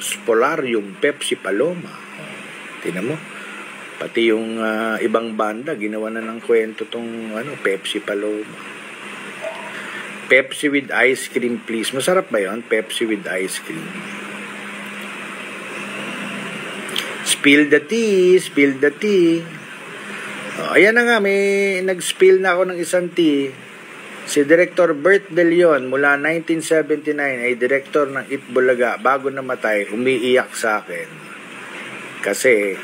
Spolarium, Pepsi Paloma. Tingnan mo. Pati yung ibang banda, ginawa na ng kwento tong Pepsi Paloma. Pepsi with ice cream, please. Masarap ba yun? Pepsi with ice cream. Spill the tea, spill the tea. Ayan na nga, may nag-spill na ako ng isang tea. Si Director Bert De Leon, mula 1979, ay director ng Itbulaga. Bago namatay, umiiyak sa akin. Kasi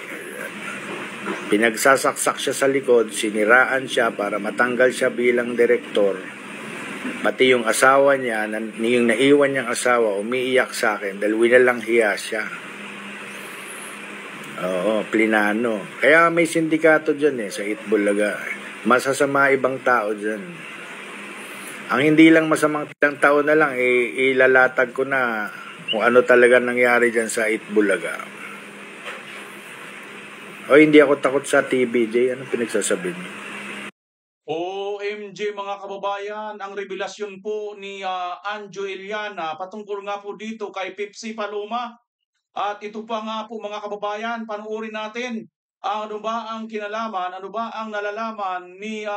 pinagsasaksak siya sa likod, siniraan siya para matanggal siya bilang direktor. Pati yung asawa niya, yung naiwan niyang asawa, umiiyak sa akin dahil winalang hiya siya. Oo, plinano. Kaya may sindikato dyan sa Itbulaga. Masasama ibang tao dyan. Ang hindi lang masamang ilang tao na lang, ilalatag ko na kung ano talaga nangyari dyan sa Itbulaga. O hindi ako takot sa TBJ. Ano pinagsasabi niyo? OMG mga kababayan, ang revelasyon po ni Anjo Iliana patungkol nga po dito kay Pepsi Paloma. At ito pa nga po mga kababayan, panuorin natin ano ba ang kinalaman, ano ba ang nalalaman ni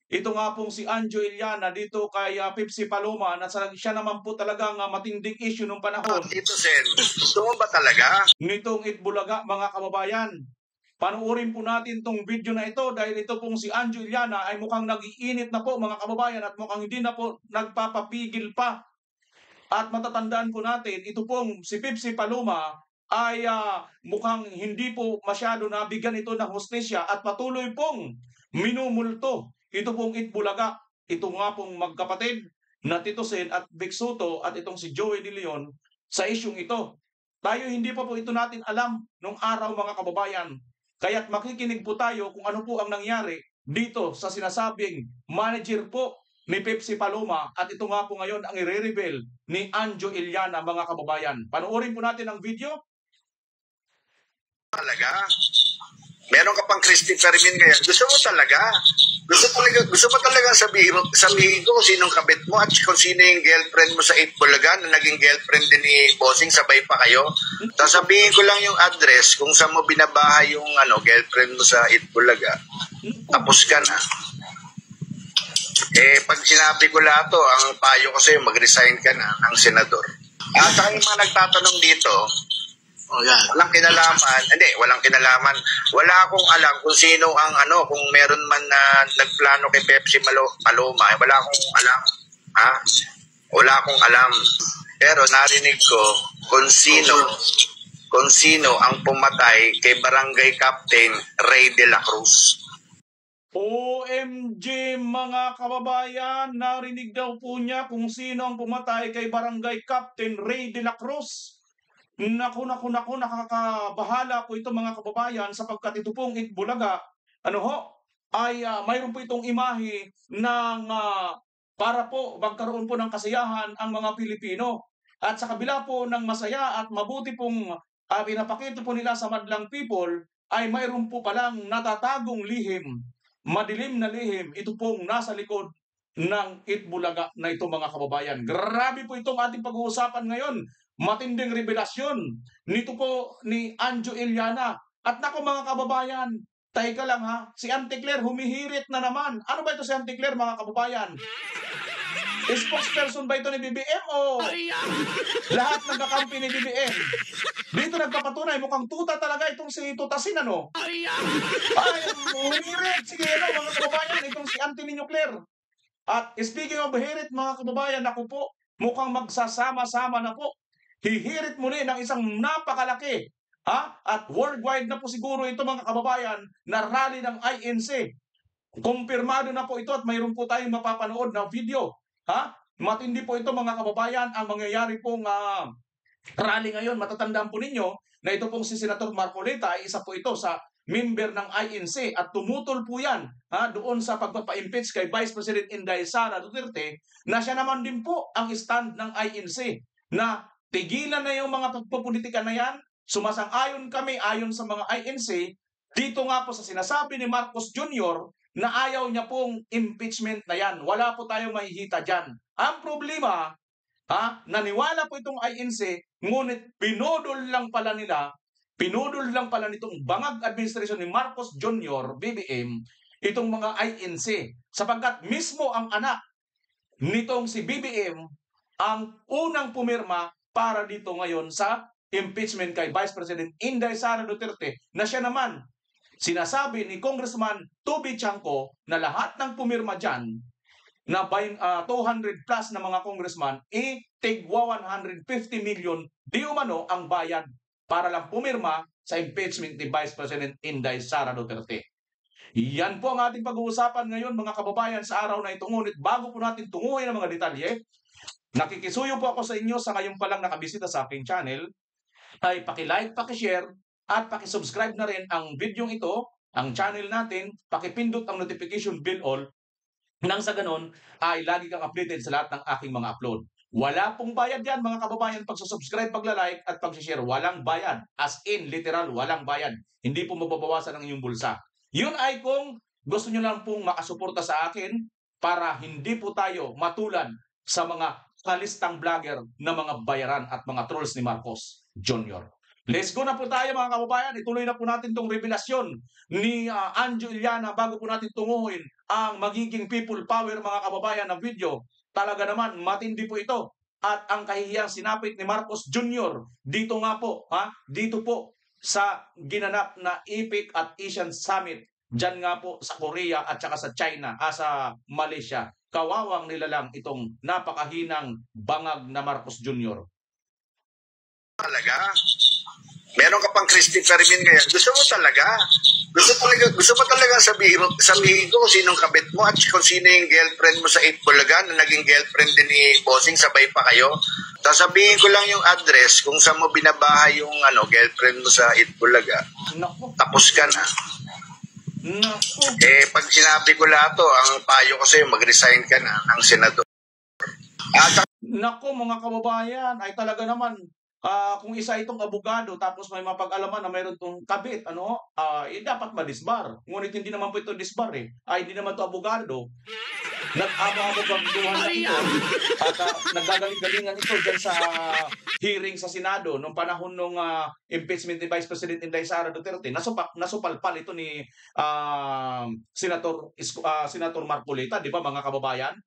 ito nga pong si Anjo Iliana dito kay Pepsi Paloma na siya naman po talagang matinding issue nung panahon. Dito Sen, gusto mo ba talaga? Nitong Itbulaga mga kababayan. Panuorin po natin tong video na ito dahil ito pong si Anjo Iliana ay mukhang nag-iinit na po mga kababayan at mukhang hindi na po nagpapapigil pa. At matatandaan po natin, ito pong si Pepsi Paloma ay mukhang hindi po masyado nabigyan ito ng hustisya at patuloy pong minumulto. Ito pong Itbulaga, ito nga pong magkapatid na Tito Sen at Vic Soto at itong si Joey De Leon sa isyong ito. Tayo hindi pa po ito natin alam nung araw mga kababayan. Kaya't makikinig po tayo kung ano po ang nangyari dito sa sinasabing manager po ni Pepsi Paloma at ito nga po ngayon ang i-reveal ni Anjo Iliana mga kababayan. Panoorin po natin ang video. Talaga? Meron ka pang Christopher Min ngayon. Gusto mo talaga? Gusto mo talaga sabihin ko kung sinong kabit mo at kung sino yung girlfriend mo sa Itbulaga na naging girlfriend din ni Bossing, sabay pa kayo? Sasabihin ko lang yung address kung saan mo binabahay yung girlfriend mo sa Itbulaga. Tapos ka na. Pag sinabi ko lahat to, ang payo ko sa'yo, mag-resign ka na ng senador. At saka yung mga nagtatanong dito, walang kinalaman. Hindi, walang kinalaman. Wala akong alam kung sino ang kung meron man na nagplano kay Pepsi Paloma. Wala akong alam. Ha? Wala akong alam. Pero narinig ko kung sino ang pumatay kay Barangay Captain Ray de la Cruz. OMG mga kababayan, narinig daw po niya kung sino ang pumatay kay Barangay Captain Ray de la Cruz. Naku, nakakabahala po ito mga kababayan sapagkat ito pong Itbulaga, ay mayroon po itong imahe ng para po magkaroon po ng kasiyahan ang mga Pilipino. At sa kabila po ng masaya at mabuti pong pinapakita po nila sa madlang people, ay mayroon po palang natatagong lihim. Madilim na lihim, ito pong nasa likod ng Itbulaga na ito mga kababayan. Grabe po itong ating pag-uusapan ngayon. Matinding revelasyon nito po ni Anjo Iliana. At nako mga kababayan, teka lang ha, si Auntie Claire humihirit na naman. Ano ba ito si Auntie Claire mga kababayan? Spokesperson ba ito ni BBM o lahat nagkakampi ni BBM? Dito nagpapatunay, mukhang tuta talaga itong si Tutasin, Ay, humirit. Sige, mga kababayan, itong si Auntie Ninyo Claire. At speaking of hirit, mga kababayan, ako po, mukhang magsasama-sama na po. Hihirit muli ng isang napakalaki, at worldwide na po siguro ito mga kababayan, na rally ng INC. Kumpirmado na po ito at mayroon po tayong mapapanood na video. Matindi po ito mga kababayan, ang mangyayari pong rally ngayon. Matatandaan po ninyo na ito pong si Senator Marcoleta ay isa po ito sa member ng INC at tumutol po yan doon sa pagpapa-impeach kay Vice President Inday Sara Duterte na siya naman din po ang stand ng INC na tigilan na yung mga pagpupulitika na yan. Sumasang-ayon kami ayon sa mga INC dito nga po sa sinasabi ni Marcos Jr. na ayaw niya pong impeachment na yan. Wala po tayong mahihita dyan. Ang problema, Naniwala po itong INC, ngunit pinudol lang pala nitong bangag administrasyon ni Marcos Jr., BBM, itong mga INC. Sapagkat mismo ang anak nitong si BBM ang unang pumirma para dito ngayon sa impeachment kay Vice President Inday Sara Duterte, na siya naman, sinasabi ni Congressman Toby Chanco na lahat ng pumirma dyan na 200 plus na mga congressman, tigwa 150 million di umano ang bayad para lang pumirma sa impeachment ni Vice President Inday Sara Duterte. Yan po ang ating pag-uusapan ngayon, mga kababayan, sa araw na ito. Ngunit bago po natin tunguhin ang mga detalye, nakikisuyo po ako sa inyo sa ngayon pa lang nakabisita sa aking channel, ay paki-like, paki-share, at paki-subscribe na rin ang video ito, ang channel natin, paki-pindot ang notification bell all, nang sa ganon ay lagi kang updated sa lahat ng aking mga upload. Wala pong bayad yan, mga kababayan, pagsusubscribe, pagla-like at pag-share. Walang bayad. As in, literal, walang bayad. Hindi po mababawasan ang inyong bulsa. Yun ay kung gusto nyo lang pong makasuporta sa akin para hindi po tayo matulad sa mga kalistang vlogger na mga bayaran at mga trolls ni Marcos Jr. Let's go na po tayo, mga kababayan. Ituloy na po natin itong revelasyon ni Anjo Iliana bago po natin tunguhin ang magiging people power, mga kababayan, na video. Talaga naman, matindi po ito. At ang kahihiyang sinapit ni Marcos Jr. dito nga po, dito po sa ginanap na EPIC at Asian Summit, dyan nga po sa Korea at saka sa China, sa Malaysia. Kawawang nilalang itong napakahinang bangag na Marcos Jr. Talaga? Meron ka pang Christopher Min ngayon. Gusto mo talaga sabihin ko kung sinong kabit mo at kung sino yung girlfriend mo sa 8 Bulaga na naging girlfriend din ni Bossing, sabay pa kayo. Sasabihin ko lang yung address kung saan mo binabahay yung girlfriend mo sa 8 Bulaga. Tapos ka na. Pag sinabi ko lahat to, ang payo ko sa'yo, mag-resign ka na ng senador. Nako, mga kababayan, ay talaga naman, kung isa itong abogado tapos may mapag-alaman na mayroon itong kabit, dapat ma-disbar. Ngunit hindi naman po ito disbar hindi naman ito abogado. Nag-abog ang duhan na ito at nagagaling-galingan ito dyan sa hearing sa Senado noong panahon ng impeachment ni Vice President Inday Sara Duterte. Nasupalpal ito ni Senator Marcolita, di ba, mga kababayan?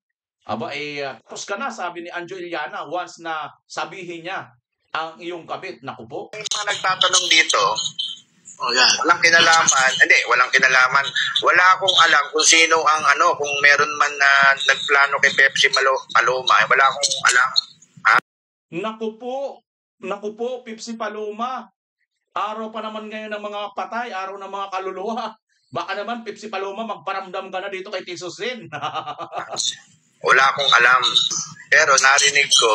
Tapos ka na, sabi ni Anjo Iliana, once na sabihin niya ang iyong kabit. Naku po. Yung mga nagtatanong dito, walang kinalaman. Hindi, walang kinalaman. Wala akong alam kung sino ang kung meron man na nagplano kay Pepsi Paloma. Wala akong alam. Naku po, Pepsi Paloma. Araw pa naman ngayon ng mga patay, araw ng mga kaluluwa. Baka naman, Pepsi Paloma, magparamdam ka na dito kay Tisosin. Wala akong alam. Pero narinig ko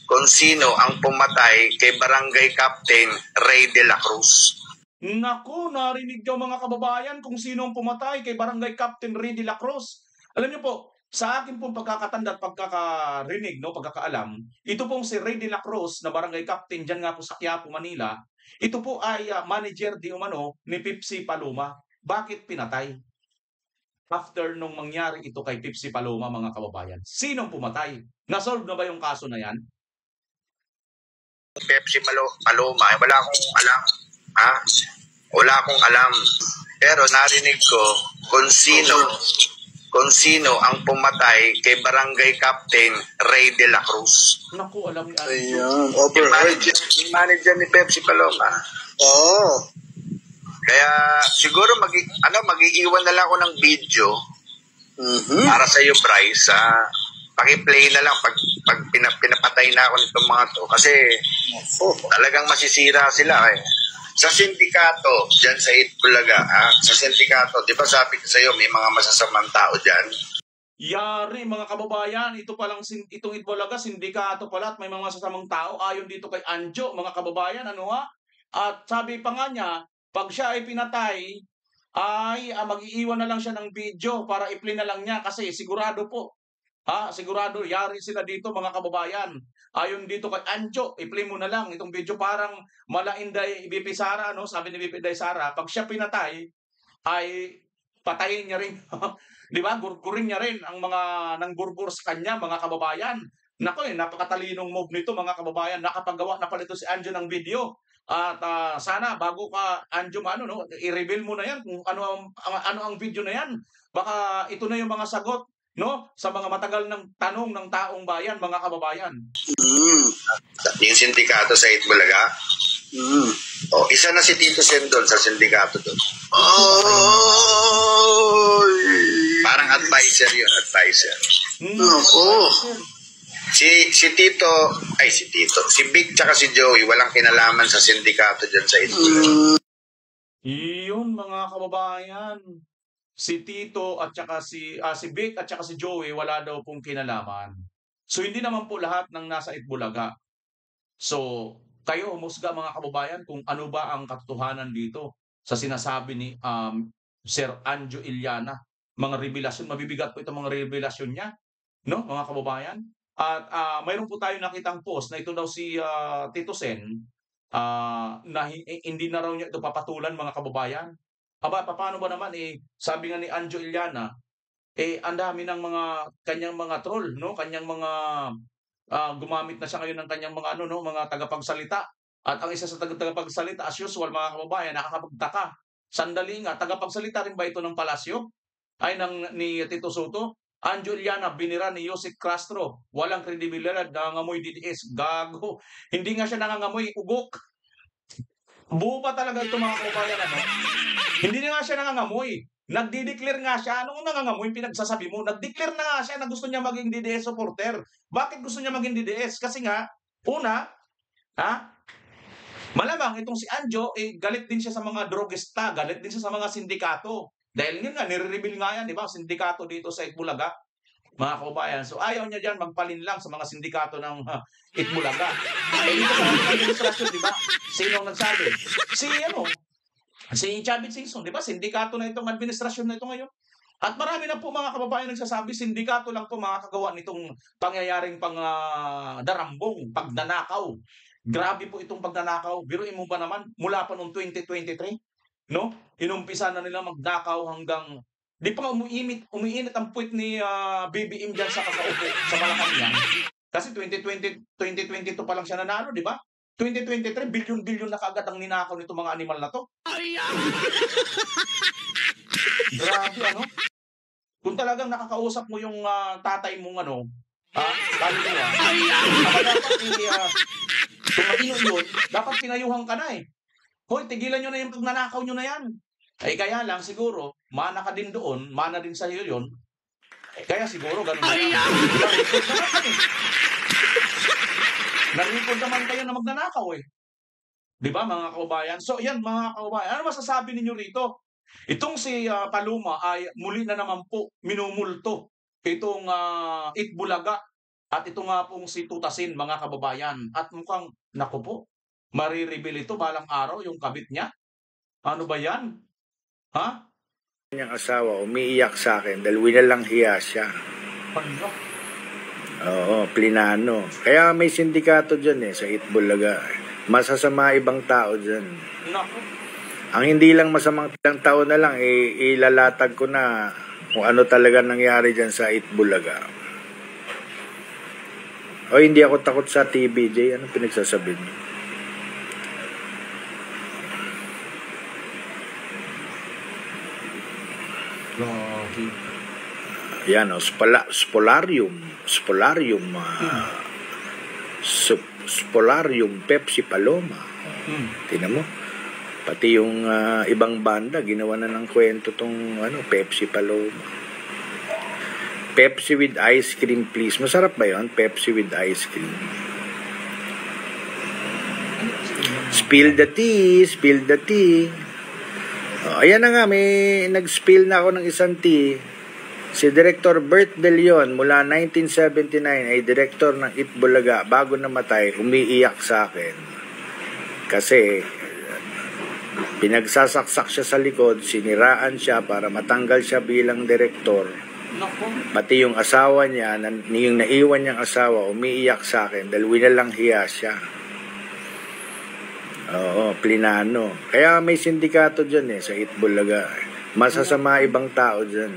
kung sino ang pumatay kay Barangay Captain Ray de la Cruz. Naku, narinig niyo, mga kababayan, kung sino ang pumatay kay Barangay Captain Ray de la Cruz. Alam niyo po, sa akin pong pagkakatanda at pagkakarinig, pagkakaalam, ito pong si Ray de la Cruz na Barangay Captain dyan nga po sa Quiapo, Manila, ito po ay manager di umano ni Pepsi Paloma. Bakit pinatay? After nung mangyari ito kay Pepsi Paloma, mga kababayan, sinong pumatay? Nasolve na ba yung kaso na yan? Pepsi Paloma, wala akong alam. Wala akong alam. Pero narinig ko kung sino ang pumatay kay Barangay Captain Ray de la Cruz. Naku, alam ni Ayan, yung manager ni Pepsi Paloma. Oo. Kaya siguro mag-iiwan na lang ako ng video para sa iyo, Bryce. Paki-play na lang pag pinapatay na ako nitong mga to. Kasi talagang masisira sila Sa sindikato, dyan sa 8 Bulaga, sa sindikato, di ba sabi ko sa iyo, may mga masasamang tao dyan? Yari, mga kababayan, itong 8 Bulaga, sindikato pala at may mga masasamang tao. Ayon dito kay Anjo, mga kababayan, At sabi pa nga niya, pag siya ay pinatay, ay mag-iiwan na lang siya ng video para i-play na lang niya kasi sigurado po. Sigurado, yari sila dito, mga kababayan. Ayon dito kay Anjo, i-play mo na lang itong video, parang mala Inday BP Sara, sabi ni BP Inday Sara, pag siya pinatay, ay patayin niya rin. Di ba? Gurgurin niya rin ang mga nanggurgur sa kanya, mga kababayan. Nako napakatalinong move nito mga kababayan. Nakapagawa na pala ito si Anjo ng video. At sana bago ka Anjo no, i-reveal mo na yan kung ano ang video na yan. Baka ito na yung mga sagot no sa mga matagal ng tanong ng taong bayan, mga kababayan. Yung sindikato sa Itbulaga. Oh, isa na si Tito Sen doon sa sindikato doon. Parang advisor yun, advisor. Si Big tsaka si Joey walang kinalaman sa sindikato dyan sa Itbulaga. Iyon mga kababayan. Si Tito at saka si Vic at saka si Joey wala daw pong kinalaman. So hindi naman po lahat ng nasa Itbulaga. So kayo humusga mga kababayan kung ano ba ang katotohanan dito sa sinasabi ni Sir Anjo Illana. Mga revelasyon, mabibigat po itong mga revelasyon niya, no mga kababayan. At mayroon po tayo nakitang post na ito daw si Tito Sen na hindi na raw niya ito papatulan mga kababayan. Aba, paano ba naman sabi nga ni Anjo Illana, ang dami ng mga kanyang mga troll, no? Kanyang mga gumamit na siya ngayon ng kanyang mga mga tagapagsalita. At ang isa sa tagapagsalita as usual mga kababayan, nakakapagtaka. Sandali nga, tagapagsalita rin ba ito ng palasyo? Ay ni Tito Soto? Anjo Illana, binira ni Yusek Castro. Walang kredibilidad, nangangamoy DDS. Gago. Hindi nga siya nangangamoy ugok. Buo pa talaga ito mga kababayan. Hindi na nga siya nangangamoy. Nagdi-declare nga siya. Anong nangangamoy pinagsasabi mo? Nag-declare na nga siya na gusto niya maging DDS supporter. Bakit gusto niya maging DDS? Kasi nga, una, malamang itong si Anjo, galit din siya sa mga drogista, galit din siya sa mga sindikato. Dahil yun nga, nire-reveal nga yan, di ba? Sindikato dito sa Itbulaga, mga kababayan. So ayaw niya dyan magpalin lang sa mga sindikato ng Itbulaga. Dito sa administrasyon, di ba? Sino ang nagsabi? Si Chavit Singson, di ba? Sindikato na itong administrasyon na ito ngayon. At marami na po mga kababayan nagsasabi, sindikato lang po makakagawa nitong pangyayaring darambong, pagnanakaw. Grabe po itong pagnanakaw. Biruin mo ba naman, mula pa noong 2023, no? Inumpisa na nila magnakaw hanggang, di pa umiinit ang puwit ni BBM dyan sa kakaupo, sa Malacanang. Kasi 2022 pa lang siya nanalo, di ba? 2023, bilyon-bilyon na kaagad ang ninakaw nito mga animal na to. Grabe, Kung talagang nakakausap mo yung tatay mong kaluluwa, kung matino yun, dapat pinayuhan ka na Hoy, tigilan nyo na yung pagnanakaw nyo na yan. Kaya lang siguro, mana ka din doon, mana din sa iyo yun. Kaya siguro, ganun na lang. Nag-record naman kayo na magnanakaw Di ba mga kababayan? So yan mga kababayan, ano masasabi ninyo rito? Itong si Paloma ay muli na naman po minumulto itong Itbulaga at ito nga pong si Tutasin mga kababayan. At mukhang, naku po, marireveal ito balang araw yung kabit niya. Ano ba yan? Yung asawa umiiyak sa akin dahil winalang hiya siya. Ano? Oo, plinano. Kaya may sindikato dyan sa Itbulaga. Masasama ibang tao dyan. Naku. Ang hindi lang masamang ilang tao na lang, ilalatag ko na kung ano talaga nangyari dyan sa Itbulaga. O hindi ako takot sa TBJ. Ano pinagsasabi niyo? Yan Spolarium Pepsi Paloma. Tingnan mo, pati yung ibang banda ginawa na ng kwento tong Pepsi Paloma. Pepsi with ice cream please. Masarap ba yun? Pepsi with ice cream. Spill the tea. Ayan na nga, may nag-spill na ako ng isang tea. Si Director Bert De Leon mula 1979 ay director ng Itbulaga. Bago namatay, umiiyak sa akin. Kasi pinagsasaksak siya sa likod, siniraan siya para matanggal siya bilang direktor. Pati yung asawa niya, yung naiwan niyang asawa, umiiyak sa akin dahil winalang hiya siya. Oo, plinano. Kaya may sindikato dyan sa Itbulaga. masasama ibang tao dyan.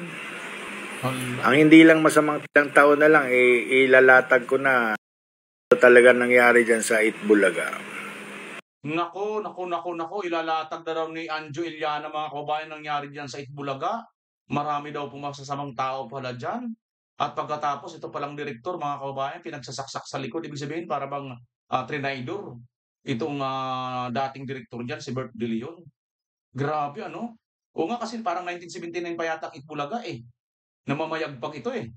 Ang hindi lang masamang tao na lang, ilalatag ko na ito talaga nangyari dyan sa Itbulaga. Nako, ilalatag na daw ni Anjo Iliana mga kababayan nangyari dyan sa Itbulaga. Marami daw pong masasamang tao pala dyan. At pagkatapos, ito palang direktor mga kababayan, pinagsasaksak sa likod. Ibig sabihin, para bang trinaydor. Itong dating direktor dyan, si Bert De Leon. Grabe, ano? O nga, kasi parang 1979 pa yata Itbulaga eh. Namamayagpag ito eh.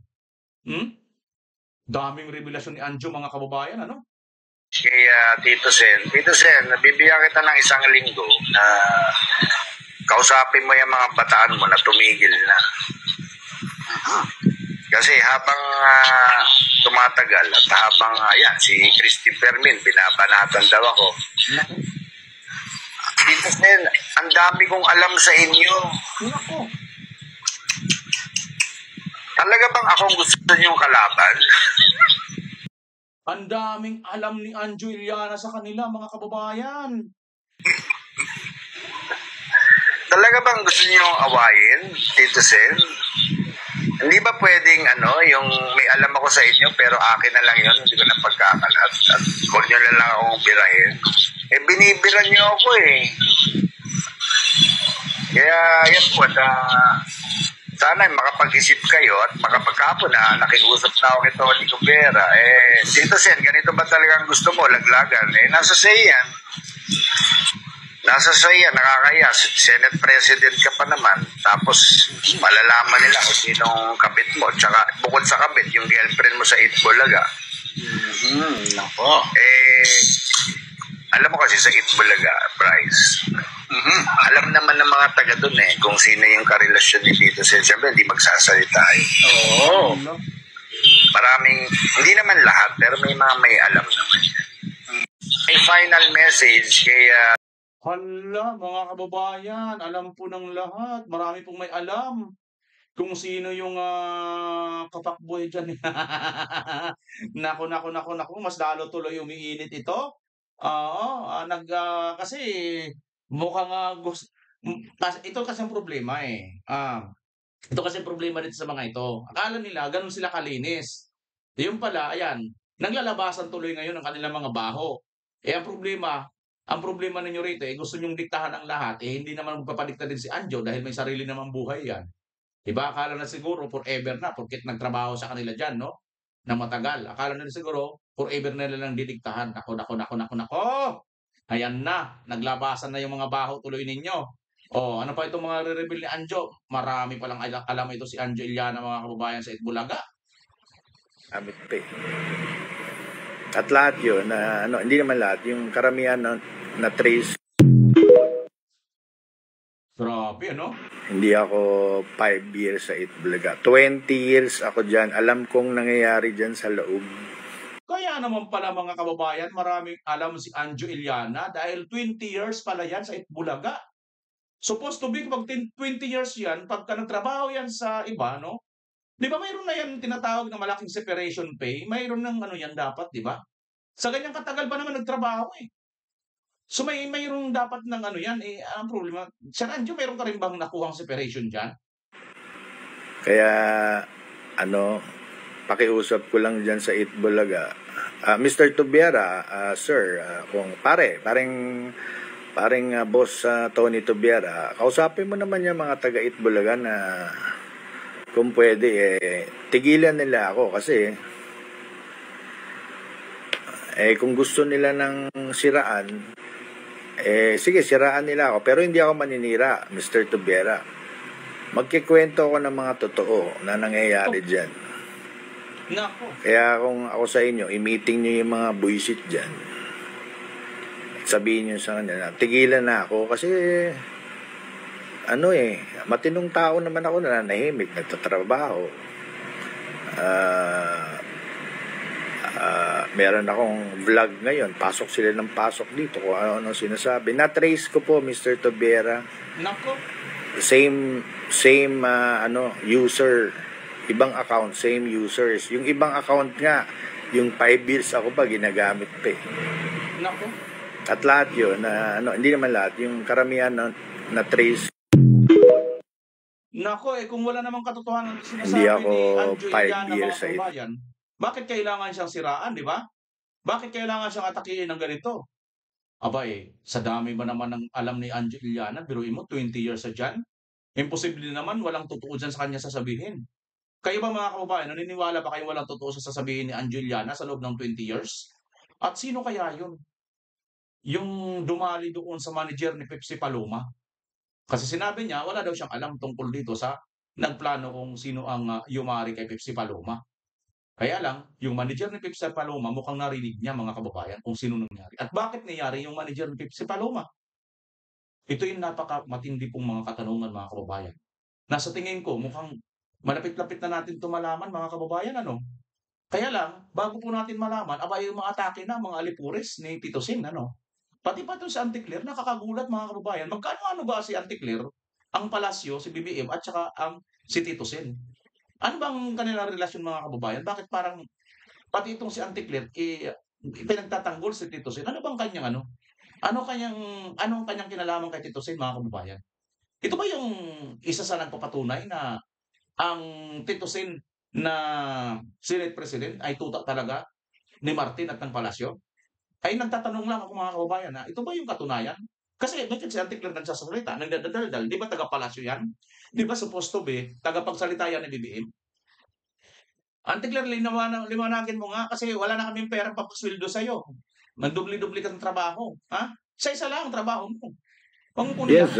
Daming revelasyon ni Anjo mga kababayan, ano? Kaya Tito Sen, nabibigyan kita ng isang linggo na kausapin mo yung mga bataan mo na tumigil na. Kasi habang tumatagal at habang si Christy Fermin, binabanatan daw ako. Tito Sen, ang dami kong alam sa inyo. Nako. Talaga bang akong gusto niyong kalaban? Ang daming alam ni Anjo Iliana sa kanila, mga kababayan. Talaga bang gusto niyong awayin, Tito Sen? Hindi ba pwedeng yung may alam ako sa inyo pero akin na lang yun, hindi ko na pagkakalat at huwag niyo na lang akong birahin. Binibiran niyo ako eh. Kaya yan po, sana makapag-isip kayo at makapagkapon na nakiusap na ako kay Tony Cubera. Tito Sen, ganito ba talagang gusto mo, laglagan? Nasa say yan. Nasa say yan, nakakaya. Senate President ka pa naman. Tapos, malalaman nila kung sinong kabit mo. Tsaka, bukod sa kabit, yung girlfriend mo sa Itbulaga. Nako. Alam mo kasi sa Itbulaga, Bryce, alam naman ng mga taga doon kung sino yung karelasyon ni Tito Sen. Siyempre, hindi magsasalita Oo. Maraming, hindi naman lahat, pero may mga may alam naman. May final message kay Hala, mga kababayan, alam po ng lahat. Marami pong may alam kung sino yung kapakboy dyan. Naku, mas lalo tuloy umiinit ito. Kasi mukhang ito kasi ang problema eh. Ito kasi ang problema dito sa mga ito. Akala nila ganun sila kalinis. Yung pala, ayan, naglalabasan tuloy ngayon ang kanilang mga baho. Ang problema ninyo rito gusto nyong diktahan ang lahat. Hindi naman magpapadikta din si Anjo dahil may sarili namang buhay yan. Diba? Akala na siguro forever na porket nagtrabaho sa kanila dyan, no? Na matagal. Akala na siguro forever na lang didiktahan. Nako. Ayan na. Naglabasan na yung mga baho tuloy ninyo. Ano pa itong mga re-reveal ni Anjo? Marami palang alam ito si Anjo Iliana mga kababayan sa Itbulaga. Amit pa eh. At lahat yun, hindi naman lahat, yung karamihan na trace. Grabe, ano? Hindi ako 5 years sa Itbulaga. 20 years ako dyan. Alam kong nangyayari dyan sa loob. Kaya naman pala mga kababayan, maraming alam si Anjo Iliana dahil 20 years pala yan sa Itbulaga. Supposed to be, pag 20 years yan, pagka nagtrabaho yan sa iba, no? Di ba mayroon na yan tinatawag na malaking separation pay? Mayroon ng yan dapat, di ba? Sa ganyang katagal ba naman nagtrabaho eh? So mayroong dapat ng yan ang problema. Sir Anjo, mayroon ka rin bang nakuhang separation dyan? Kaya, pakiusap ko lang dyan sa Itbulaga. Mr. Tubiera, sir, kung parang boss Tony Tubiera, kausapin mo naman yung mga taga Itbulaga na kung pwede, tigilan nila ako kasi kung gusto nila ng siraan, sige, siraan nila ako. Pero hindi ako maninira, Mr. Tubiera. Magkikwento ako ng mga totoo na nangyayari dyan. Nako. Kaya kung ako sa inyo, i-meeting nyo yung mga buisit dyan. Sabihin nyo sa kanila, tigilan na ako kasi matinong tao naman ako na nanahimik, nagtatrabaho. Meron akong vlog ngayon, pasok sila ng pasok dito kung ano sinasabi. Na-trace ko po, Mr. Tobera. Nako. Same user, ibang account, same users. Yung ibang account nga, yung 5 years ako pa ginagamit pa. Nako. At lahat yun, hindi naman lahat, yung karamihan na trace Nako, kung wala namang katotohanan ang Hindi sinasabi ako ni Anjo 5 Iliana, mga years sa ito. kababayan, bakit kailangan siyang siraan, di ba? Bakit kailangan siyang atakihin ng ganito? Aba sa dami ba naman ng alam ni Anjo Iliana, biruin mo, 20 years sa dyan? Imposible naman, walang totoo dyan sa kanya sasabihin. Kayo ba mga kababayan, naniniwala ba kayo walang totoo sa sasabihin ni Anjo Iliana sa loob ng 20 years? At sino kaya yun? Yung dumali doon sa manager ni Pepsi Paloma. Kasi sinabi niya, wala daw siyang alam tungkol dito sa nagplano kung sino ang yumari kay Pepsi Paloma. Kaya lang, yung manager ni Pepsi Paloma, mukhang narinig niya mga kababayan kung sino nangyari. At bakit nangyari yung manager ni Pepsi Paloma? Ito yung napaka-matindi pong mga katanungan mga kababayan. Nasa tingin ko, mukhang malapit-lapit na natin ito malaman mga kababayan. Ano? Kaya lang, bago po natin malaman, yung mga atake na, mga alipuris ni Tito Sin. Ano? Pati pa ito si Anticlear, nakakagulat mga kababayan. Magkano-ano ba si Anticlear, ang Palasyo, si BBM, at saka ang si Tito Sen? Ano bang kanilang relasyon mga kababayan? Bakit parang, pati itong si Anticlear, pinagtatanggol si Tito Sen? Ano bang kanyang ano? Anong kanyang kinalaman kay Tito Sen mga kababayan? Ito ba yung isa sa nagpapatunay na ang Tito Sen na Senate President ay tuta talaga ni Martin at ng Palasyo? Ay nagtatanong lang ako mga kababayan ito ba yung katunayan? Kasi bakit si Anticlear nagsasalita, nagdadaldal, di ba taga-palasyo yan? Di ba supposed to be, tagapagsalita yan ni BBM? Anticlear, liwanagin mo nga kasi wala na kaming pera papasweldo sa'yo. Mandubli-dubli kang trabaho. Ha? Isa lang ang trabaho mo. Yes,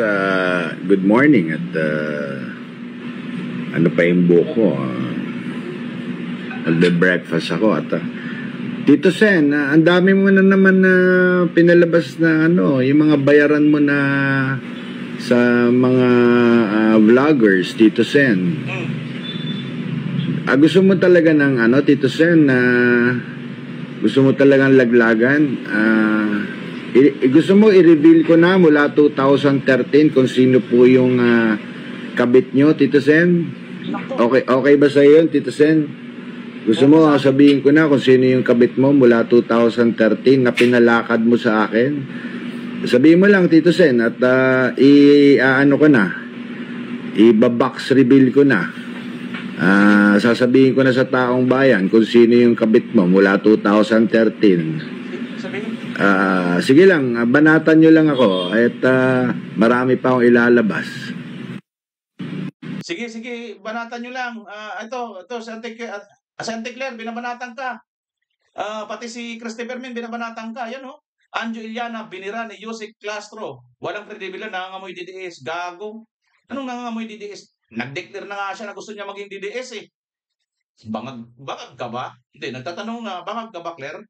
good morning at ano pa yung buhok ko? Breakfast ako at Tito Sen, ang dami mo na naman na pinalabas na yung mga bayaran mo na sa mga vloggers, Tito Sen. Gusto mo talaga ng Tito Sen, gusto mo talagang laglagan? Gusto mo i-reveal ko na mula 2013 kung sino po yung kabit nyo, Tito Sen? Okay ba sa iyo, Tito Sen? Gusto mo sabihin ko na kung sino yung kabit mo mula 2013 na pinalakad mo sa akin? Sabihin mo lang, Tito Sen, at ko na, i-box reveal ko na. Sasabihin ko na sa taong bayan kung sino yung kabit mo mula 2013. Sige lang, banatan nyo lang ako at marami pa akong ilalabas. Sige, banatan nyo lang. Ito, sa Anticlear, binabanatan ka. Pati si Christopher Min, binabanatan ka. Yan Anjo Iliana, binira ni Yusek Castro. Walang kredibilidad, nangangamoy DDS. Gago. Anong nangangamoy DDS? Nag-declare na nga siya na gusto niya maging DDS Bangag ka ba? Hindi, nagtatanong na, bangag ka ba, Claire?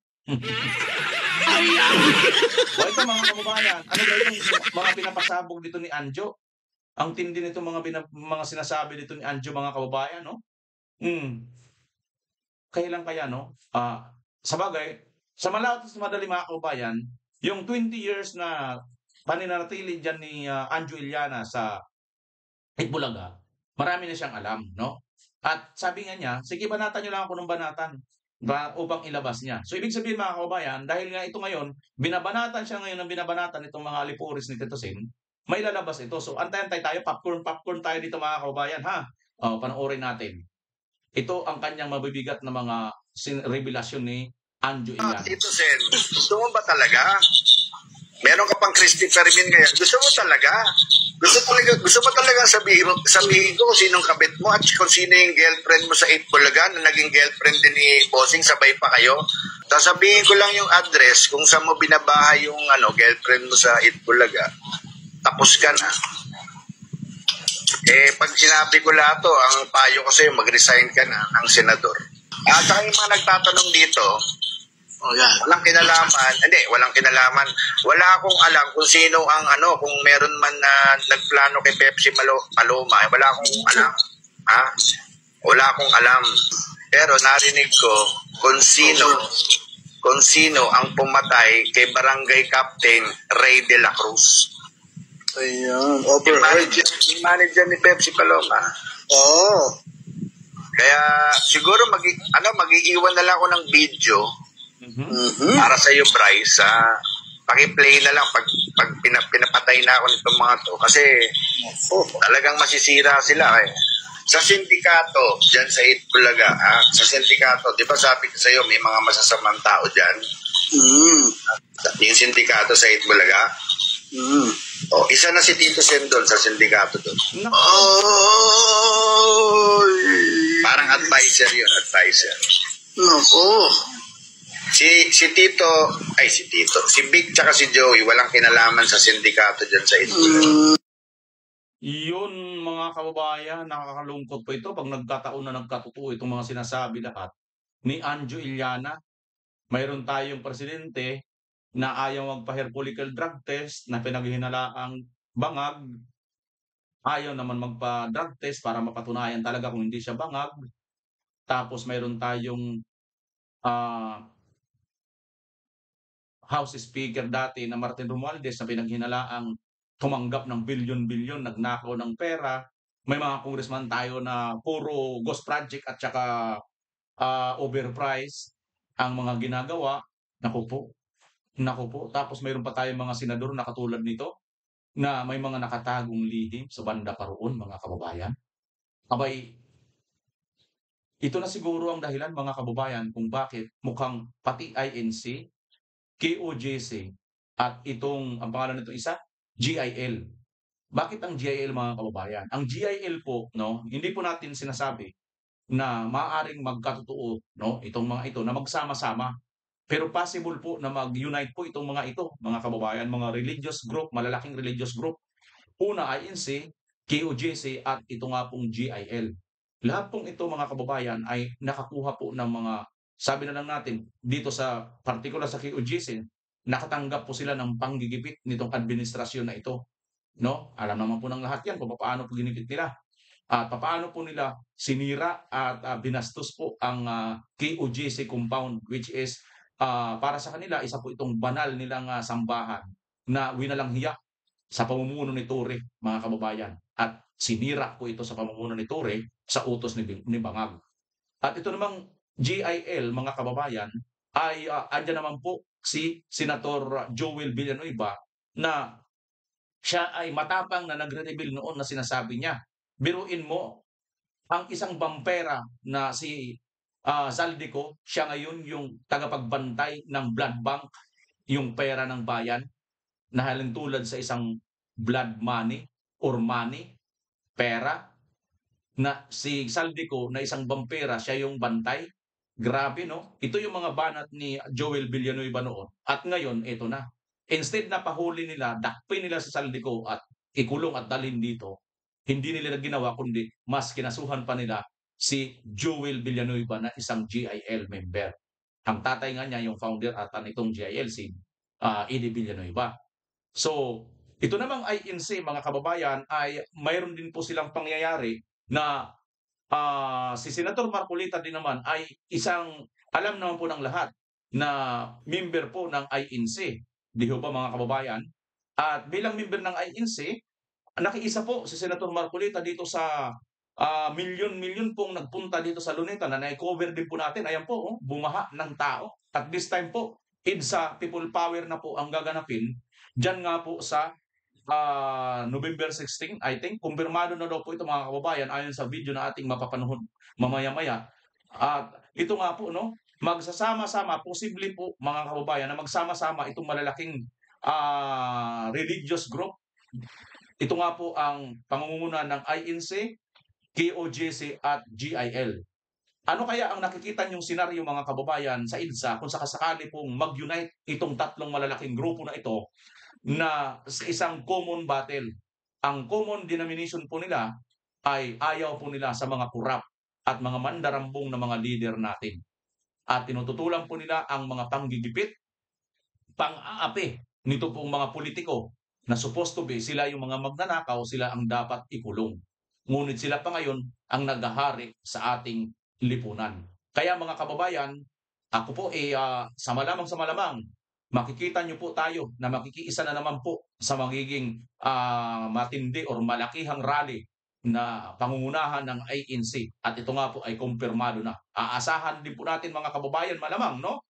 Ito mga kababayan, ano ba itong mga pinapasabog dito ni Anjo? Ang tindi nito mga sinasabi dito ni Anjo mga kababayan, no? Kailan kaya, no? Sa bagay, sa malawat at madali mga kababayan, yung 20 years na paninanatili dyan ni Anjo Iliana sa Itbulaga, marami na siyang alam, no? At sabi nga niya, sige, banatan niyo lang ako ng banatan upang ilabas niya. So, ibig sabihin mga kababayan, dahil nga ito ngayon, binabanatan siya ngayon ng binabanatan itong mga alipuris ni Tito Sen, may lalabas ito. So, antay-antay tayo, popcorn tayo dito mga kababayan, ha? Panoorin natin. Ito ang kanyang mabibigat na mga revelasyon ni Anjo Iliana. Tito Sen, gusto mo ba talaga? Meron ka pang Christopher Min ngayon. Gusto mo talaga? Gusto mo talaga sabihin ko kung sinong kabit mo at kung sino yung girlfriend mo sa Itbulaga na naging girlfriend din ni Bossing, sabay pa kayo. Sasabihin ko lang yung address kung saan mo binabahay yung girlfriend mo sa Itbulaga. Tapos ka na. Pag sinabi ko lahat to, ang payo ko sa'yo, mag-resign ka na ng senador. At saka yung mga nagtatanong dito, walang kinalaman. Hindi, walang kinalaman. Wala akong alam kung sino ang kung meron man na nagplano kay Pepsi Paloma. Wala akong alam. Wala akong alam. Pero narinig ko kung sino ang pumatay kay Barangay Captain Ray de la Cruz. Ayan, Yung manager ni Pepsi Paloma. Kaya siguro mag-iiwan na lang ako ng video para sa iyo, Bryce. Paki-play na lang pag pag pinapatay na ako nitong mga to, kasi talagang masisira sila eh. Sa sindikato, dyan sa Itbulaga, sa sindikato, di ba sabi ko sa'yo, may mga masasamang tao dyan? Yung sindikato sa Itbulaga? O, isa na si Tito Sen doon sa sindikato doon. Parang advisor yun, advisor. Si Vic tsaka si Joey, walang kinalaman sa sindikato dyan sa Itbulaga. Yun mga kababayan, nakakalungkot po ito pag nagkataon na nagkatotoo itong mga sinasabi lahat ni Anjo Iliana. Mayroon tayong presidente na ayaw magpa-herpolical drug test na pinaghinalaang bangag. Ayaw naman magpa-drug test para mapatunayan talaga kung hindi siya bangag. Tapos mayroon tayong House Speaker dati na Martin Romualdez na pinaghinalaang tumanggap ng bilyon-bilyon, nagnakaw ng pera. May mga congressman tayo na puro ghost project at saka overprice ang mga ginagawa. Naku po. Tapos mayroon pa tayong mga senador na katulad nito na may mga nakatagong lihim sa banda pa roon, mga kababayan. Abay, ito na siguro ang dahilan, mga kababayan, kung bakit mukhang pati INC, KOJC, at ang pangalan nito isa, GIL. Bakit ang GIL, mga kababayan? Ang GIL po, no, hindi po natin sinasabi na maaaring magkatotoo, no, itong mga ito na magsama-sama. Pero possible po na mag-unite po itong mga ito, mga kababayan, mga religious group, malalaking religious group. Una, INC, KOJC, at ito nga pong GIL. Lahat pong ito, mga kababayan, ay nakakuha po ng mga, sabi na lang natin, dito sa particular sa KOJC, nakatanggap po sila ng panggigipit nitong administrasyon na ito. No? Alam naman po ng lahat yan kung paano po ginipit nila. At paano po nila sinira at binastos po ang KOJC compound, which is para sa kanila, isa po itong banal nilang sambahan na winalang hiya sa pamumuno ni Torre, mga kababayan. At sinira po ito sa pamumuno ni Torre sa utos ni Bangag. At ito namang GIL, mga kababayan, ay andyan naman po si Senator Joel Villanueva na siya ay matapang na nagre-reveal noon na sinasabi niya. Biruin mo, ang isang bampera na si Zaldico, siya ngayon yung tagapagbantay ng blood bank, yung pera ng bayan, na halintulad sa isang blood money or money, pera, na si Zaldico na isang bampera, siya yung bantay. Grabe, no? Ito yung mga banat ni Joel Villanueva noon. At ngayon, ito na. Instead na pahuli nila, dakpin nila si Zaldico at ikulong at dalhin dito, hindi nila ginawa kundi mas kinasuhan pa nila si Joel Villanueva na isang GIL member. Ang tatay nga niya, yung founder at nitong GIL, si Eddie Villanueva. So, ito namang INC, mga kababayan, ay mayroon din po silang pangyayari na si Senator Marcolita din naman ay isang, alam naman po ng lahat, na member po ng INC. Di ho ba, mga kababayan? At bilang member ng INC, nakiisa po si Senator Marcolita dito sa milyon-milyon pong nagpunta dito sa Luneta na na-cover din po natin. Ayan po, bumaha ng tao. At this time po, EDSA People Power na po ang gaganapin. Diyan nga po sa November 16, I think, kumpirmado na daw po ito, mga kababayan, ayon sa video na ating mapapanood mamaya-maya. At ito nga po, no, magsasama-sama, posible po, mga kababayan, na magsama-sama itong malalaking religious group. Ito nga po ang pangunguna ng INC, KOJC at GIL. Ano kaya ang nakikita niyong senaryo, mga kababayan, sa EDSA kung sakasakali pong mag-unite itong tatlong malalaking grupo na ito na sa isang common battle? Ang common denomination po nila ay ayaw po nila sa mga kurap at mga mandarambong na mga leader natin. At tinututulan po nila ang mga panggigipit, pang-aapi nito pong mga politiko na supposed to be sila yung mga magnanakaw, sila ang dapat ikulong. Ngunit sila pa ngayon ang naghahari sa ating lipunan. Kaya, mga kababayan, ako po sa malamang makikita nyo po tayo na makikiisa na naman po sa magiging matindi or malakihang rally na pangungunahan ng INC. At ito nga po ay kumpirmado na. Aasahan din po natin, mga kababayan, malamang, no,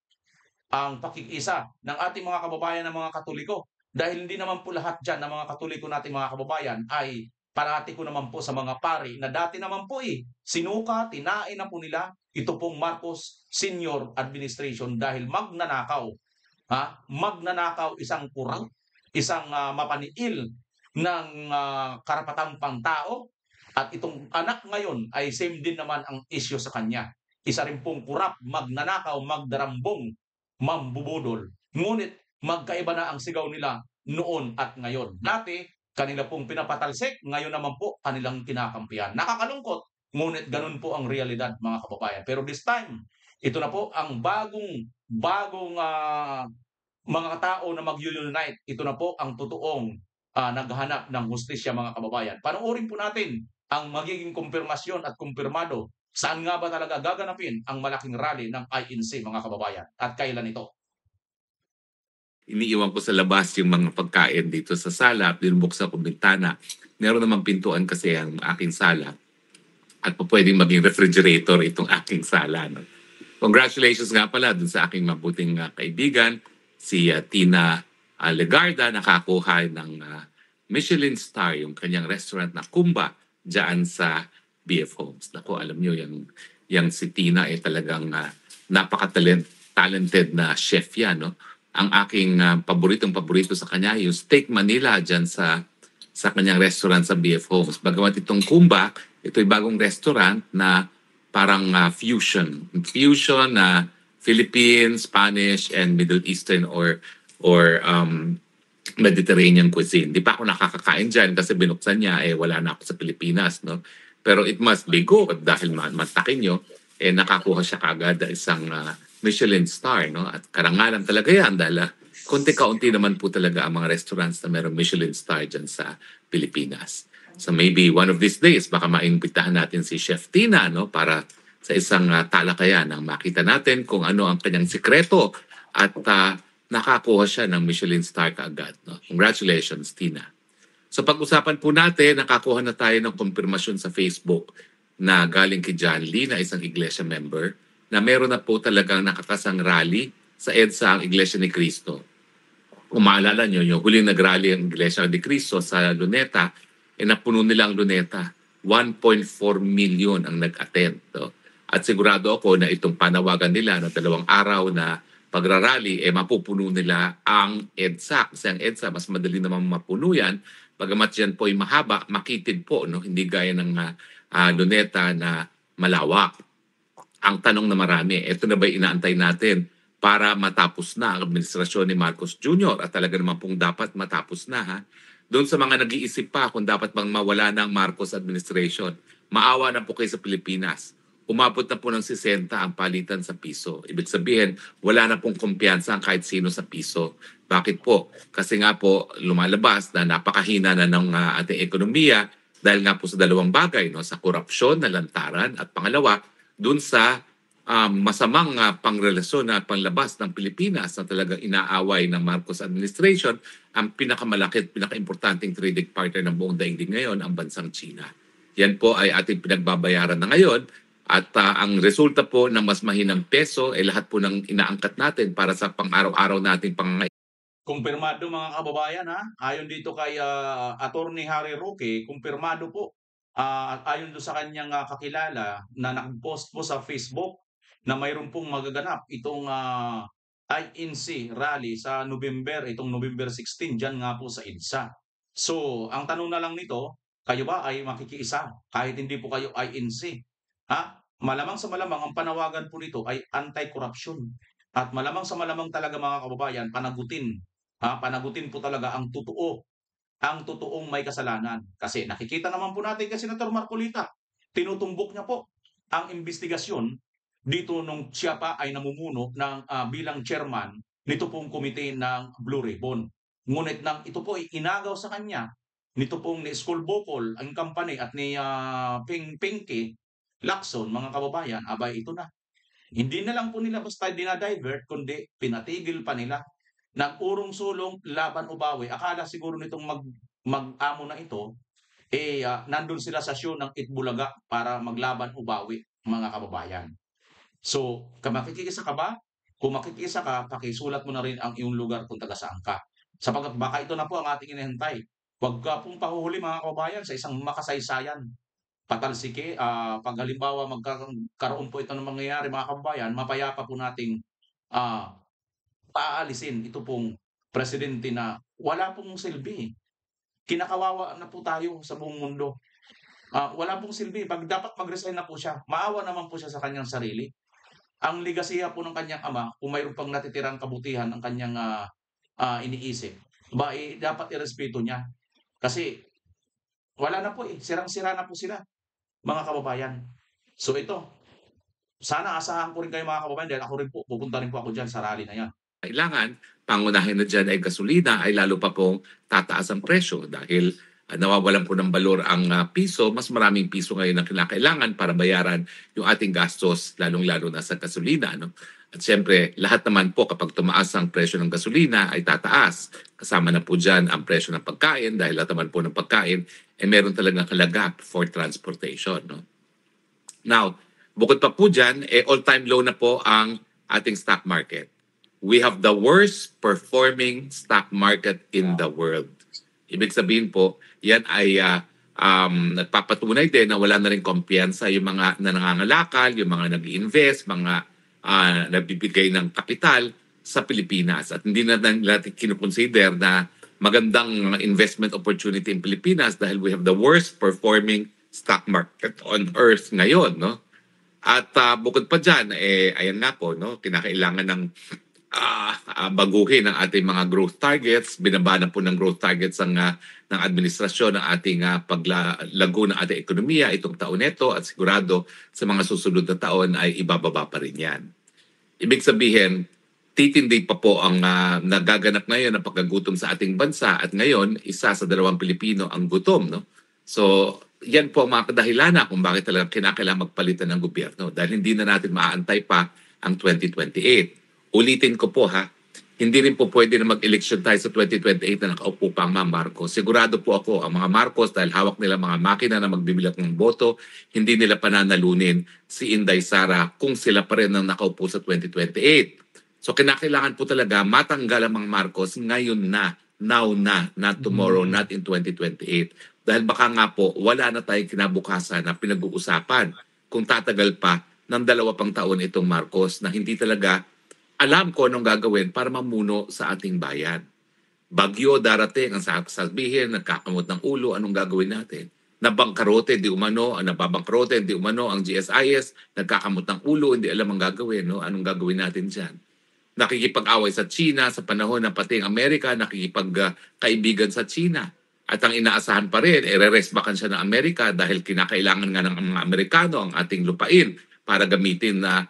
ang pakikisa ng ating mga kababayan ng mga Katoliko dahil hindi naman po lahat dyan ng mga Katoliko natin mga kababayan ay parati ko naman po sa mga pari na dati naman po sinuka, tinain na po nila ito pong Marcos Senior Administration dahil magnanakaw. Magnanakaw, isang kurang, isang mapaniil ng karapatang pantao, at itong anak ngayon ay same din naman ang issue sa kanya. Isa rin pong kurap, magnanakaw, magdarambong, mambubudol. Ngunit magkaiba na ang sigaw nila noon at ngayon. Dati, kanila pong pinapatalsik, ngayon naman po kanilang kinakampihan. Nakakalungkot, ngunit ganun po ang realidad mga kababayan. Pero this time, ito na po ang bagong mga tao na mag-unite. Ito na po ang totoong naghahanap ng hustisya mga kababayan. Panoorin po natin ang magiging kumpirmasyon at kumpirmado. Saan nga ba talaga gaganapin ang malaking rally ng INC mga kababayan? At kailan ito? Iniiwan ko sa labas yung mga pagkain dito sa sala, binubuksan ko bintana. Meron namang pintuan kasi ang aking sala. At pwedeng maging refrigerator itong aking sala. No? Congratulations nga pala dun sa aking mabuting kaibigan, si Tina Legarda, nakakuha ng Michelin star, yung kanyang restaurant na Kumba, dyan sa BF Homes. Naku, alam nyo, yung si Tina ay talagang napaka-talented na chef yan. No? Ang aking paborito sa kanya, yung Steak Manila dyan sa kanyang restaurant sa BF Homes. Bagamat itong Kumba, ito'y bagong restaurant na parang fusion na Philippine, Spanish, and Middle Eastern or Mediterranean cuisine. Di pa ako nakakakain dyan kasi binuksan niya, wala na ako sa Pilipinas. No? Pero it must be good dahil matakin nyo, nakakuha siya kagad isang Michelin star. No? At karangalan talaga yan dahil konti-kaunti naman po talaga ang mga restaurants na mayroong Michelin star dyan sa Pilipinas. So maybe one of these days, baka maimbitahan natin si Chef Tina, no, para sa isang talakayan nang makita natin kung ano ang kanyang sikreto at nakakuha siya ng Michelin star kaagad. No? Congratulations, Tina. So pag-usapan po natin, nakakuha na tayo ng konfirmasyon sa Facebook na galing kay John Lee na isang iglesia member na meron na po talagang nakakasang rally sa EDSA ang Iglesia ni Cristo. Kung maalala nyo, yung huling nag-rally ang Iglesia ni Cristo sa Luneta, napuno nila ang Luneta. 1.4 million ang nag-attend. No? At sigurado ako na itong panawagan nila na 2 araw na pagrarally, mapupuno nila ang EDSA. Kasi ang EDSA, mas madali namang mapuno yan. Bagamat yan po ay mahaba, makitid po. No? Hindi gaya ng Luneta na malawak. Ang tanong na marami, ito na ba inaantay natin para matapos na ang administrasyon ni Marcos Jr. at talaga naman pong dapat matapos na ha. Doon sa mga nag-iisip pa kung dapat bang mawala ng Marcos administration, maawa na po kayo sa Pilipinas. Umabot na po ng 60 ang palitan sa piso. Ibig sabihin, wala na pong kumpiyansa ang kahit sino sa piso. Bakit po? Kasi nga po lumalabas na napakahina na ng ating ekonomiya dahil nga po sa 2 bagay, no? Sa korupsyon na lantaran at pangalawa, doon sa masamang pangrelasyon na panglabas ng Pilipinas na talagang inaaway ng Marcos administration, ang pinakamalaki at pinakaimportanteng trading partner ng buong daigdig ngayon, ang bansang China. Yan po ay ating pinagbabayaran na ngayon at ang resulta po ng mas mahinang peso ay lahat po ng inaangkat natin para sa pang-araw-araw nating pangangailangan. Kumpirmado mga kababayan ayon dito kay Attorney Harry Roque, kumpirmado po. Ayon doon sa kanyang kakilala na nag-post po sa Facebook na mayroon pong magaganap itong INC rally sa November, itong November 16, dyan nga po sa EDSA. So, ang tanong na lang nito, kayo ba ay makikiisa kahit hindi po kayo INC? Malamang sa malamang, ang panawagan po nito ay anti-corruption. At malamang sa malamang talaga mga kababayan, panagutin. Panagutin po talaga ang totoong may kasalanan. Kasi nakikita naman po natin kay Senator Marcolita, tinutumbok niya po ang investigasyon dito nung siya pa ay namumuno ng bilang chairman nito pong komite ng Blue Ribbon. Ngunit nang ito po ay inagaw sa kanya, nito pong ni School Bocol, ang company at ni Pinky Lacson, mga kababayan, abay ito na. Hindi na lang po nila basta dinadivert, kundi pinatigil pa nila. Nag-urong-sulong laban ubawi. Akala siguro nitong mag-amo na ito, nandun sila sa show ng Itbulaga para maglaban ubawi, mga kababayan. So, makikisa ka ba? Kung makikisa ka, pakisulat mo na rin ang iyong lugar kung taga saan ka. Sapagkat baka ito na po ang ating inihintay. Huwag ka pong pahuhuli mga kababayan sa isang makasaysayan. Patalsike, pag halimbawa magkakaroon po ito ng mangyayari mga kababayan, mapayapa po nating ah, paalisin ito pong presidente na wala pong silbi. Kinakawawa na po tayo sa buong mundo. Wala pong silbi. Pag dapat mag-resign na po siya, maawa naman po siya sa kanyang sarili. Ang ligasiya po ng kanyang ama, kung mayroon pang natitirang kabutihan ng kanyang iniisip, dapat irespeto niya. Kasi wala na po sirang-sira na po sila, mga kababayan. So ito, sana asahan ko rin kayo mga kababayan dahil ako rin po, pupunta rin po ako dyan sa rally na yan. Kailangan, pangunahin na dyan ay gasolina ay lalo pa pong tataas ang presyo dahil nawawalan po ng balor ang piso, mas maraming piso ngayon ang kinakailangan para bayaran yung ating gastos, lalong-lalo na sa gasolina. No? At siyempre, lahat naman po kapag tumaas ang presyo ng gasolina ay tataas. Kasama na po dyan ang presyo ng pagkain dahil lahat naman po ng pagkain meron talagang kalagap for transportation. No? Now, bukod pa po dyan, all-time low na po ang ating stock market. We have the worst performing stock market in the world. Ibig sabihin po, yan ay nagpapatunay din na wala na rin kumpiyansa yung mga nangangalakal, yung mga nag-invest, mga nagbibigay ng kapital sa Pilipinas. At hindi na natin kinukonsider na magandang investment opportunity in Pilipinas dahil we have the worst performing stock market on earth ngayon. No? At bukod pa dyan, ayan nga po, no? Kinakailangan ng baguhin ang ating mga growth targets. Binaba na po ng growth targets ng administrasyon ang ating paglago ng ating ekonomiya itong taon nito at sigurado sa mga susunod na taon ay ibababa pa rin yan. Ibig sabihin, titindi pa po ang nagaganap ngayon na pagkagutom sa ating bansa at ngayon, isa sa 2 Pilipino ang gutom. No? So, yan po ang mga kadahilanan kung bakit talaga kinakailangan magpalitan ng gobyerno dahil hindi na natin maaantay pa ang 2028. Ulitin ko po hindi rin po pwede na mag-eleksyon tayo sa 2028 na nakaupo pa ang mga Marcos. Sigurado po ako, ang mga Marcos, dahil hawak nila mga makina na magbibilang ng boto, hindi nila pananalunin si Inday Sara kung sila pa rin ang nakaupo sa 2028. So kinakailangan po talaga matanggal ang mga Marcos ngayon na, now na, not tomorrow, not in 2028. Dahil baka nga po, wala na tayong kinabukasan na pinag-uusapan kung tatagal pa ng 2 pang taon itong Marcos na hindi talaga alam ko anong gagawin para mamuno sa ating bayan. Bagyo darating, ang sasabihin, nagkakamot ng ulo, anong gagawin natin? Nabangkarote, di umano, nababangkarote, di umano, ang GSIS, nagkakamot ng ulo, hindi alam ang gagawin, no? Anong gagawin natin dyan? Nakikipag-away sa China sa panahon na pati ang Amerika nakikipagkaibigan sa China. At ang inaasahan pa rin, re-resbakan siya ng Amerika dahil kinakailangan nga ng mga Amerikano ang ating lupain para gamitin na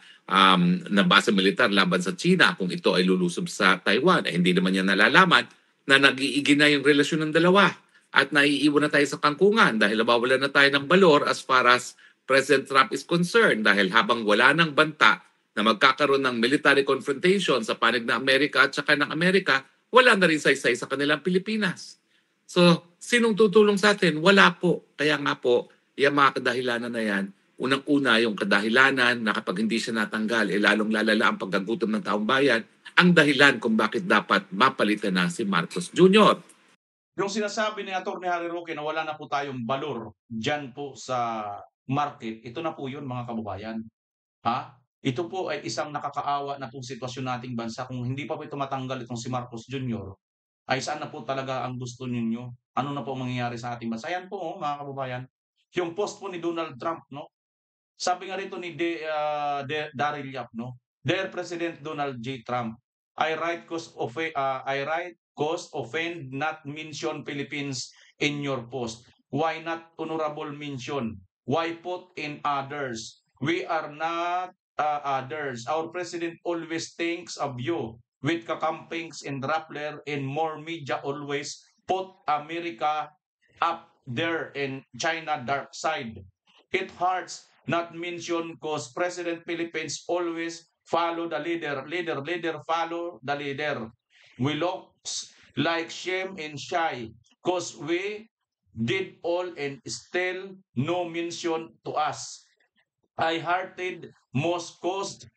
base militar laban sa China kung ito ay lulusob sa Taiwan. Hindi naman niya nalalaman na nag-iigi na yung relasyon ng dalawa at naiiwan na tayo sa kangkungan dahil nabawalan na tayo ng balor as far as President Trump is concerned dahil habang wala ng banta na magkakaroon ng military confrontation sa panig ng Amerika at saka ng Amerika, wala na rin saysay sa kanilang Pilipinas. So, sinong tutulong sa atin? Wala po. Kaya nga po, yung mga kadahilanan na yan, unang-una yung kadahilanan na kapag hindi siya natanggal, lalong lalala ang pagkagutom ng taong bayan, ang dahilan kung bakit dapat mapalitan na si Marcos Jr. Yung sinasabi ni Atty. Harry Roque na wala na po tayong balor dyan po sa market, ito na po yun mga kababayan. Ito po ay isang nakakaawa na pong sitwasyon nating bansa. Kung hindi pa po ito matanggal itong si Marcos Jr., ay saan na po talaga ang gusto ninyo? Ano na po mangyayari sa ating bansa? Ayan po mga kababayan. Yung post po ni Donald Trump, no? Sabi nga rito ni Daryl Yap, no? Dear President Donald J. Trump, I write cause offend not mention Philippines in your post. Why not honorable mention? Why put in others? We are not others. Our president always thinks of you. With kakampings and Rappler and more media always put America up there and China dark side. It hurts not mention cause President Philippines always follow the leader follow the leader. We look like shame and shy cause we did all and still no mention to us. I hearted most caused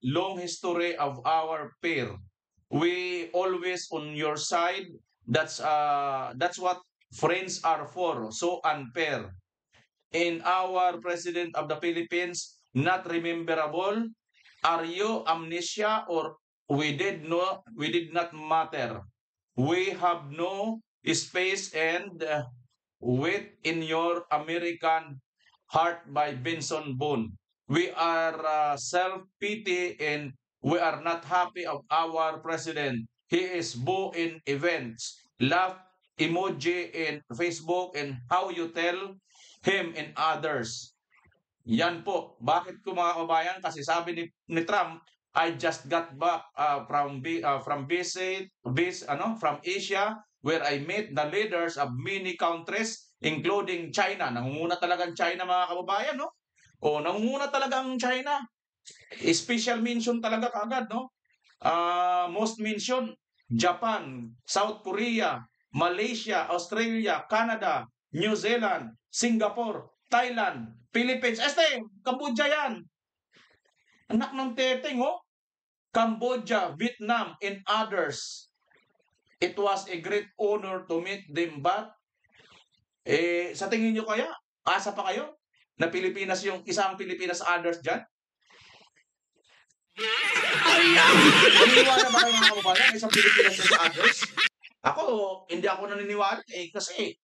long history of our pair. We always on your side. That's what friends are for. So unfair. In our President of the Philippines, not rememberable. Are you amnesia or we did not matter? We have no space and wait in your American heart by Benson Boone. We are self-pity and we are not happy of our president. He is boo in events, laugh emoji in Facebook and how you tell him and others. Yan po. Bakit ko mga kabayan? Kasi sabi ni Trump, I just got back from Asia where I met the leaders of many countries including China. Nangunguna talagang China mga kababayan, no? O nangunguna talagang China. Special mention talaga kaagad, no? Most mention Japan, South Korea, Malaysia, Australia, Canada, New Zealand, Singapore, Thailand, Philippines. Cambodia yan. Anak ng teteng, oh. Cambodia, Vietnam, and others. It was a great honor to meet them, but sa tingin nyo kaya, asa pa kayo na Pilipinas yung isang Pilipinas others dyan? Naniniwala ba kayo mga kababayan isang Pilipinas yung sa others? Ako, hindi ako naniniwala kasi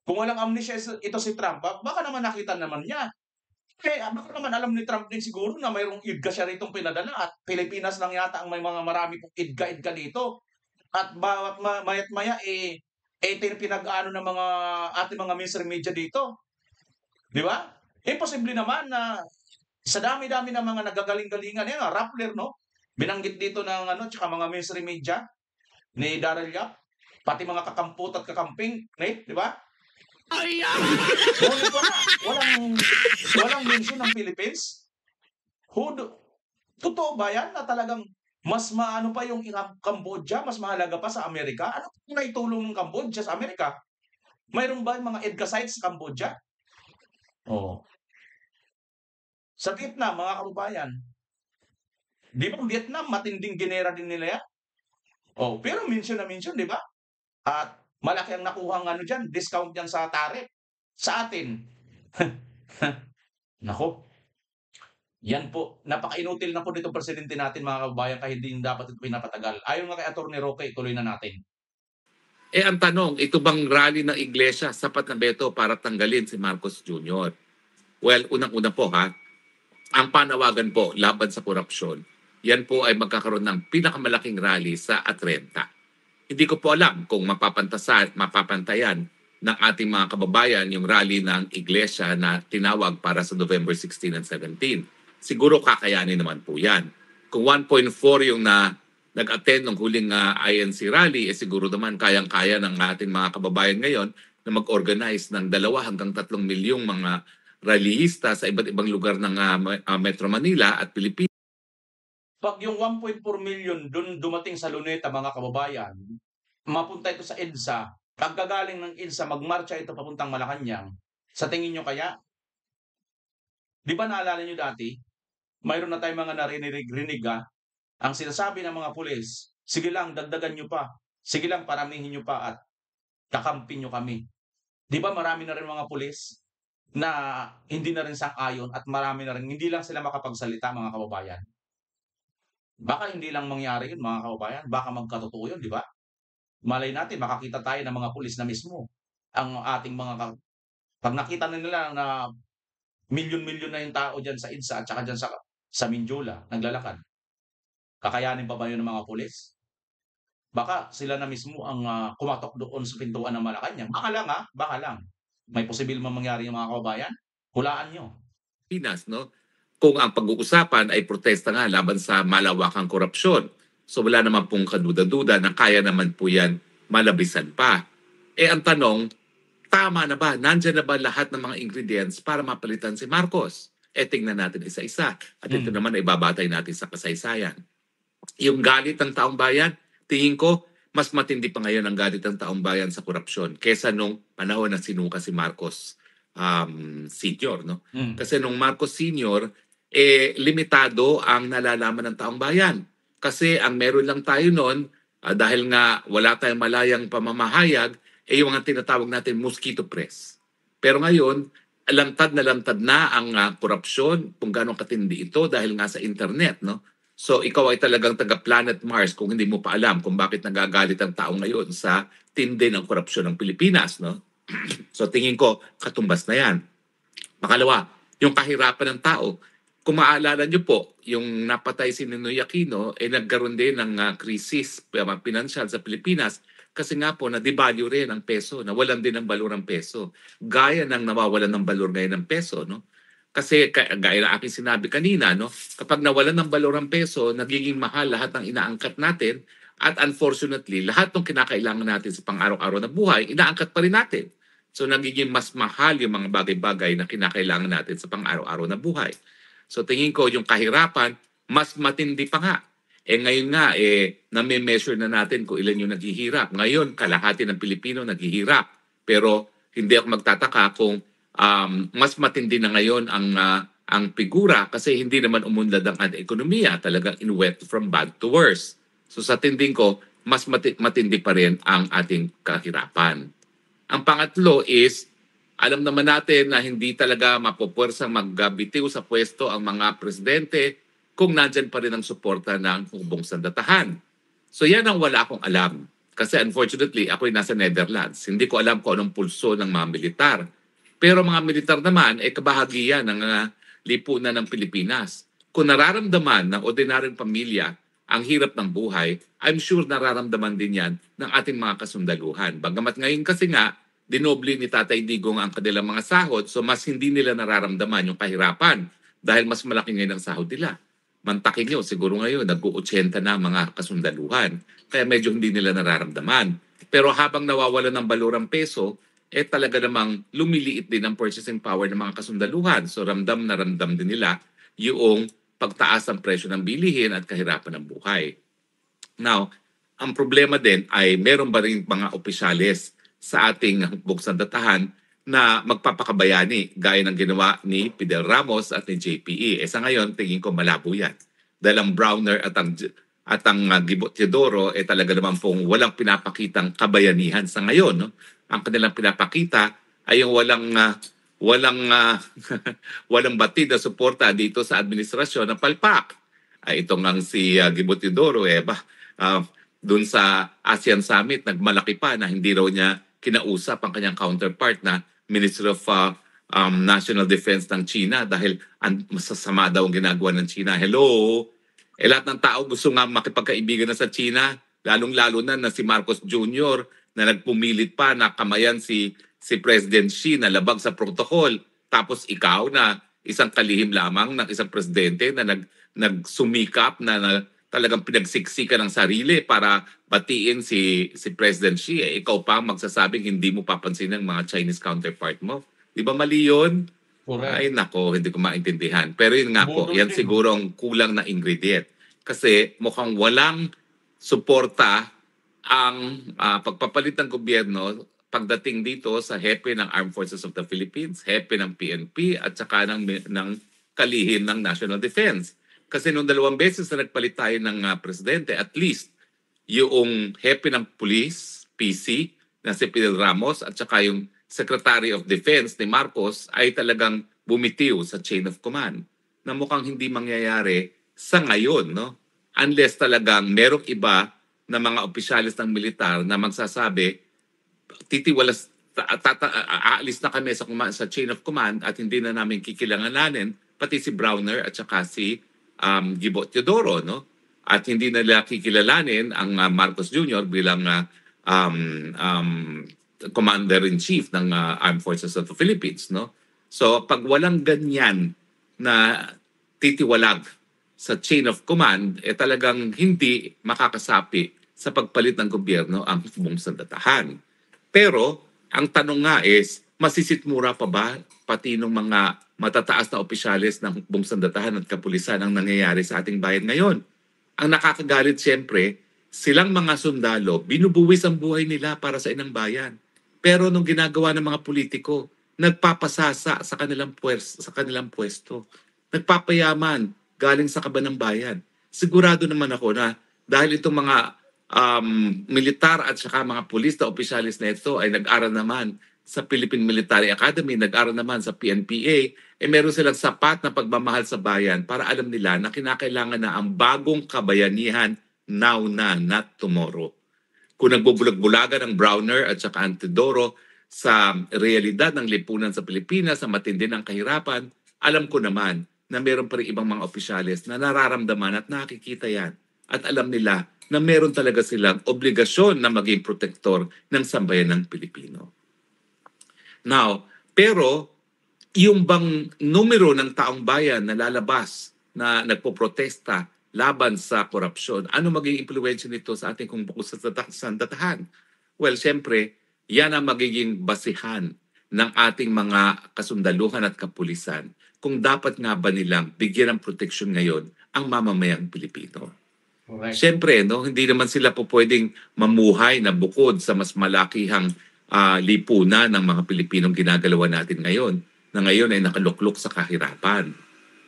kung walang amnesia ito si Trump, baka naman nakita naman niya. Baka naman alam ni Trump din siguro na mayroong idga siya ritong pinadala at Pilipinas lang yata ang may mga marami pong idga dito. At bawat mayat maya pinag-ano ng mga ating mga mainstream media dito. Di ba? Imposible naman na sa dami-dami ng mga nagagaling-galingan, Rappler, no? Binanggit dito ng tsaka mga mainstream media ni Daryl Yap, pati mga kakamput at kakamping, di ba? Ngunit walang mention ng Philippines. Totoo ba yan na talagang mas maano pa yung Cambodia, mas mahalaga pa sa Amerika? Ano kung naitulong ng Cambodia sa Amerika? Mayroon ba mga EDCA sites sa Cambodia? Sa Vietnam, mga kababayan, di ba Vietnam, matinding ginera din nila yan? Pero mention na mention, di ba? At malaki ang nakuhang discount yan sa tarif. Sa atin, nako, yan po, napaka-inutil na po nitong presidente natin mga kababayan kahit hindi dapat ito pinapatagal. Ayon nga kay Atty. Roque, ituloy na natin. Ang tanong, ito bang rally ng iglesia sapat na beto para tanggalin si Marcos Jr.? Well, unang-una po ang panawagan po laban sa korupsyon, yan po ay magkakaroon ng pinakamalaking rally sa Atlanta. Hindi ko po alam kung mapapantayan ng ating mga kababayan yung rally ng iglesia na tinawag para sa November 16 and 17. Siguro kakayanin naman po yan. Kung 1.4 yung nag-attend ng huling INC rally, siguro naman kayang-kaya ng ating mga kababayan ngayon na mag-organize ng 2 hanggang 3 milyong mga rallyista sa iba't ibang lugar ng Metro Manila at Pilipinas. Pag yung 1.4 million dun dumating sa Luneta, mga kababayan, mapunta ito sa EDSA, pagkagaling ng EDSA, magmarcha ito papuntang Malacanang, sa tingin nyo kaya? Di ba naalala nyo dati, mayroon na tayong mga narinig ang sinasabi ng mga pulis, sige lang, dagdagan nyo pa, sige lang, paramihin nyo pa at kakampin nyo kami. Di ba marami na rin mga pulis na hindi na rin sang-ayon at marami na rin, hindi lang sila makapagsalita, mga kababayan. Baka hindi lang mangyari yun, mga kababayan. Baka magkatotoo yun, di ba? Malay natin, makakita tayo ng mga pulis na mismo. Ang ating mga... Pag nakita na nila na milyon-milyon na yung tao dyan sa EDSA at saka dyan sa Mindiola, naglalakad. Kakayanin pa ba yun ng mga pulis? Baka sila na mismo ang kumatok doon sa pintuan ng Malacanang. Baka lang. May posible mangyari yung mga kababayan? Hulaan nyo. Pinas, no? Kung ang pag-uusapan ay protesta nga laban sa malawakang korupsyon. So wala naman pong kaduda-duda na kaya naman po yan malabisan pa. Ang tanong, tama na ba? Nandyan na ba lahat ng mga ingredients para mapalitan si Marcos? Tingnan natin isa-isa. At ito naman ay babatay natin sa kasaysayan. Yung galit ng taong bayan, tingin ko, mas matindi pa ngayon ang galit ng taong bayan sa korupsyon kesa nung panahon na sinuka si Marcos Senior, no? Kasi nung Marcos Senior, limitado ang nalalaman ng taong bayan. Kasi ang meron lang tayo noon, dahil nga wala tayong malayang pamamahayag, yung mga tinatawag natin mosquito press. Pero ngayon, lantad na ang korupsyon, kung gaano katindi ito dahil nga sa internet, no? So ikaw ay talagang taga-planet Mars kung hindi mo pa alam kung bakit nagagalit ang tao ngayon sa tindi ng korupsyon ng Pilipinas, no? So tingin ko, katumbas na yan. Pangalawa, yung kahirapan ng tao. Kung maalala nyo po, yung napatay si Ninoy Aquino, nagkaroon din ng krisis pinansyal sa Pilipinas kasi nga po na-devalue rin ang peso, nawalan din ng balor ang peso. Gaya ng nawawalan ng balor ngayon ng peso, no? Kasi gaya na aking sinabi kanina, no, kapag nawalan ng balor ang peso, nagiging mahal lahat ng inaangkat natin at unfortunately, lahat ng kinakailangan natin sa pang-araw-araw na buhay, inaangkat pa rin natin. So nagiging mas mahal yung mga bagay-bagay na kinakailangan natin sa pang-araw-araw na buhay. So tingin ko yung kahirapan, mas matindi pa nga. Ngayon nga, nami-measure na natin kung ilan yung naghihirap. Ngayon, kalahati ng Pilipino naghihirap. Pero hindi ako magtataka kung mas matindi na ngayon ang figura kasi hindi naman umunlad ang ekonomiya, talagang in went from bad to worse. So sa tinding ko, mas matindi pa rin ang ating kahirapan. Ang pangatlo is, alam naman natin na hindi talaga mapupwersang magbitiw sa pwesto ang mga presidente kung nandyan pa rin ang suporta ng hukbong sandatahan. So yan ang wala akong alam. Kasi unfortunately, ako'y nasa Netherlands. Hindi ko alam kung anong pulso ng mga militar. Pero mga militar naman ay kabahagian ng lipunan ng Pilipinas. Kung nararamdaman ng ordinaryong pamilya ang hirap ng buhay, I'm sure nararamdaman din yan ng ating mga kasundaluhan. Bagamat ngayon kasi nga, dinoble ni Tatay Digong ang kanilang mga sahod, so mas hindi nila nararamdaman yung kahirapan dahil mas malaki ngayon ang sahod nila. Mantakin nyo, siguro ngayon, nag-80 na mga kasundaluhan, kaya medyo hindi nila nararamdaman. Pero habang nawawalan ng balor ang peso, talaga namang lumiliit din ang purchasing power ng mga kasundaluhan. So ramdam na ramdam din nila yung pagtaas ng presyo ng bilihin at kahirapan ng buhay. Now, ang problema din ay meron ba rin mga opisyales sa ating hukbong sandatahan na magpapakabayani gaya ng ginawa ni Fidel Ramos at ni JPE. Sa ngayon, tingin ko malabo yan. Dahil ang Browner at ang Gibo Teodoro talaga naman pong walang pinapakitang kabayanihan sa ngayon. No? Ang kanilang pinapakita ay yung walang batid na suporta dito sa administrasyon ng palpak. Ito nga si Gibo Teodoro, doon sa ASEAN Summit, nagmalaki pa na hindi raw niya kinausap ang kanyang counterpart na Minister of National Defense ng China dahil masasama daw ang ginagawa ng China. Hello? Lahat ng tao gusto nga makipagkaibigan na sa China, lalong-lalo na si Marcos Jr. na nagpumilit pa na kamayan si President Xi na labag sa protocol. Tapos ikaw na isang kalihim lamang ng isang presidente na nagsumikap na talagang pinagsiksikan ng sarili para batiin si President Xi. Ikaw pa magsasabing hindi mo papansin ang mga Chinese counterpart mo. Di ba mali yun? Correct. Ay nako, hindi ko maintindihan. Pero yun nga po, yan siguro ang kulang na ingredient. Kasi mukhang walang suporta ang pagpapalit ng gobyerno pagdating dito sa hepe ng Armed Forces of the Philippines, hepe ng PNP at saka ng kalihim ng National Defense. Kasi nung 2 beses na nagpalit tayo ng presidente, at least yung hepe ng police, PC, na si Fidel Ramos at saka yung Secretary of Defense ni Marcos ay talagang bumitiw sa chain of command na mukhang hindi mangyayari sa ngayon, no? Unless talagang merong iba na mga opisyalis ng militar na magsasabi, titiwalas, aalis na kami sa chain of command at hindi na namin kikilanganin pati si Browner at saka si Gibo Teodoro, no? At hindi na nila kikilalanin ang Marcos Jr. bilang Commander-in-Chief ng Armed Forces of the Philippines, no? So pag walang ganyan na titiwalag sa chain of command, talagang hindi makakasapi sa pagpalit ng gobyerno ang hukbong sandatahan. Pero ang tanong nga is, masisitmura pa ba pati ng mga matataas na opisyales ng hukbong sandatahan at kapulisan ang nangyayari sa ating bayan ngayon? Ang nakakagalit siyempre, silang mga sundalo, binubuwis ang buhay nila para sa inang bayan. Pero nung ginagawa ng mga politiko, nagpapasasa sa kanilang pwesto. Nagpapayaman galing sa kaban ng bayan. sigurado naman ako na dahil itong mga militar at saka mga pulis na opisyalis na ito ay nag-aral naman sa Philippine Military Academy, nag-aral naman sa PNPA, meron silang sapat na pagmamahal sa bayan para alam nila na kinakailangan na ang bagong kabayanihan now na, not tomorrow. Kung nagbubulag-bulagan ng Browner at saka Antidoro sa realidad ng lipunan sa Pilipinas, sa matindi ng kahirapan, alam ko naman na meron pa rin ibang mga opisyalis na nararamdaman at nakikita yan. At alam nila na meron talaga silang obligasyon na maging protektor ng sambayan ng Pilipino. Now, pero yung bang numero ng taong bayan na lalabas na nagpoprotesta laban sa korupsyon, ano magiging impluwensya nito sa ating kung bukas sa datahan? Well, siyempre, yan ang magiging basihan ng ating mga kasundaluhan at kapulisan kung dapat nga ba nilang bigyan ng proteksyon ngayon ang mamamayang Pilipino. Correct. Siyempre, no, hindi naman sila po pwedeng mamuhay na bukod sa mas malakihang lipunan ng mga Pilipinong ginagalawan natin ngayon, na ngayon ay nakaluklok sa kahirapan.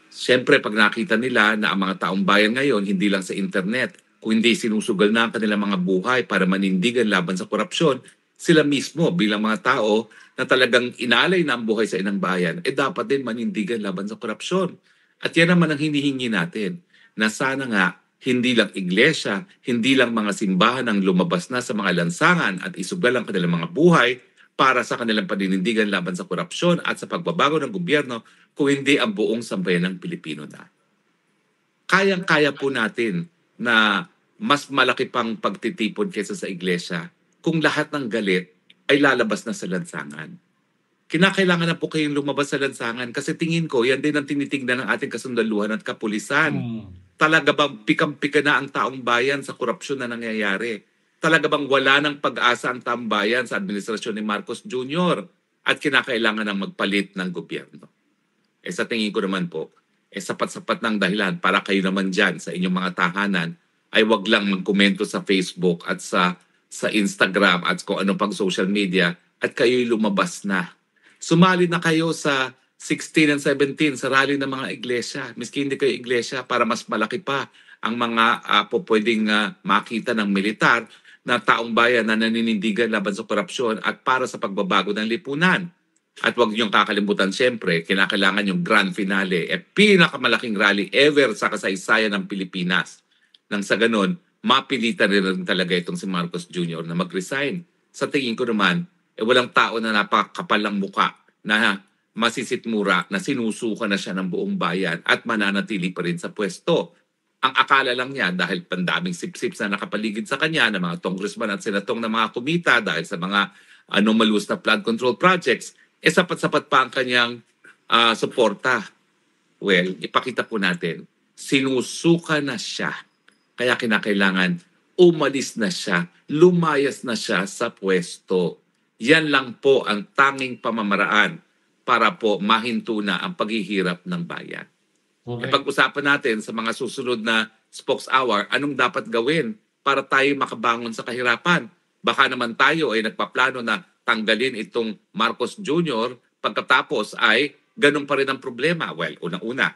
Siyempre, pag nakita nila na ang mga taong bayan ngayon, hindi lang sa internet, kung hindi sinusugal na ang kanilang mga buhay para manindigan laban sa korupsyon, sila mismo bilang mga tao na talagang inalay na ang buhay sa inang bayan, dapat din manindigan laban sa korupsyon. At yan naman ang hinihingi natin, na sana nga hindi lang iglesia, hindi lang mga simbahan ang lumabas na sa mga lansangan at isugal ang kanilang mga buhay para sa kanilang paninindigan laban sa korupsyon at sa pagbabago ng gobyerno, kung hindi ang buong sambayan ng Pilipino na. Kayang-kaya po natin na mas malaki pang pagtitipon kaysa sa iglesia kung lahat ng galit ay lalabas na sa lansangan. Kinakailangan na po kayong lumabas sa lansangan kasi tingin ko, yan din ang tinitignan ng ating kasundaluhan at kapulisan. Talaga bang pikam-pika na ang taong bayan sa korupsyon na nangyayari? Talaga bang wala ng pag-asa ang taong bayan sa administrasyon ni Marcos Jr. at kinakailangan ng magpalit ng gobyerno? Sa tingin ko naman po, sapat-sapat ng dahilan para kayo naman dyan sa inyong mga tahanan ay wag lang magkomento sa Facebook at sa Instagram at kung ano pang social media at kayo'y lumabas na. Sumali na kayo sa 16 and 17 sa rally ng mga iglesia. Miski hindi kayo iglesia para mas malaki pa ang mga pwedeng makita ng militar na taong bayan na naninindigan laban sa korupsyon at para sa pagbabago ng lipunan. At huwag niyong kakalimutan, siyempre, kinakailangan yung grand finale, pinakamalaking rally ever sa kasaysayan ng Pilipinas. Nang sa ganun, mapilitan rin talaga itong si Marcos Jr. na mag-resign. Sa tingin ko naman, walang tao na napakapal ng muka na masisitmura na sinusuka na siya ng buong bayan at mananatili pa rin sa pwesto. Ang akala lang niya dahil pandaming sip-sip na nakapaligid sa kanya ng mga congressman at senatong na mga kumita dahil sa mga anomalous na flood control projects, sapat-sapat pa ang kanyang suporta. Well, ipakita po natin, sinusuka na siya. Kaya kinakailangan umalis na siya, lumayas na siya sa pwesto. Yan lang po ang tanging pamamaraan para po mahinto na ang paghihirap ng bayan. Okay. Pag-usapan natin sa mga susunod na Spokes Hour, anong dapat gawin para tayo makabangon sa kahirapan? Baka naman tayo ay nagpaplano na tanggalin itong Marcos Jr. pagkatapos ay ganun pa rin ang problema. Well, unang-una,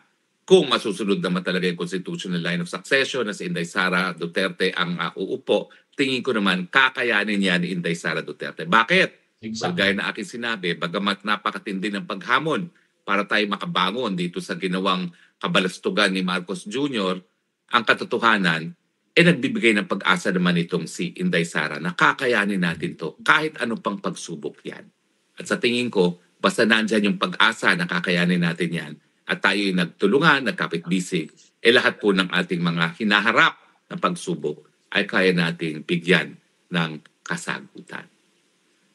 kung masusunod naman talaga yung constitutional line of succession na si Inday Sara Duterte ang uupo, tingin ko naman kakayanin niya ni Inday Sara Duterte. Bakit? Well, gaya na aking sinabi, bagamat napakatindi ng paghamon para tayo makabangon dito sa ginawang kabalastugan ni Marcos Jr., ang katotohanan, nagbibigay ng pag-asa naman itong si Inday Sara na kakayanin natin to kahit ano pang pagsubok yan. At sa tingin ko, basta nandyan yung pag-asa na kakayanin natin yan at tayo'y nagtulungan, nagkapit-bisig, lahat po ng ating mga hinaharap na pagsubok ay kaya nating bigyan ng kasagutan.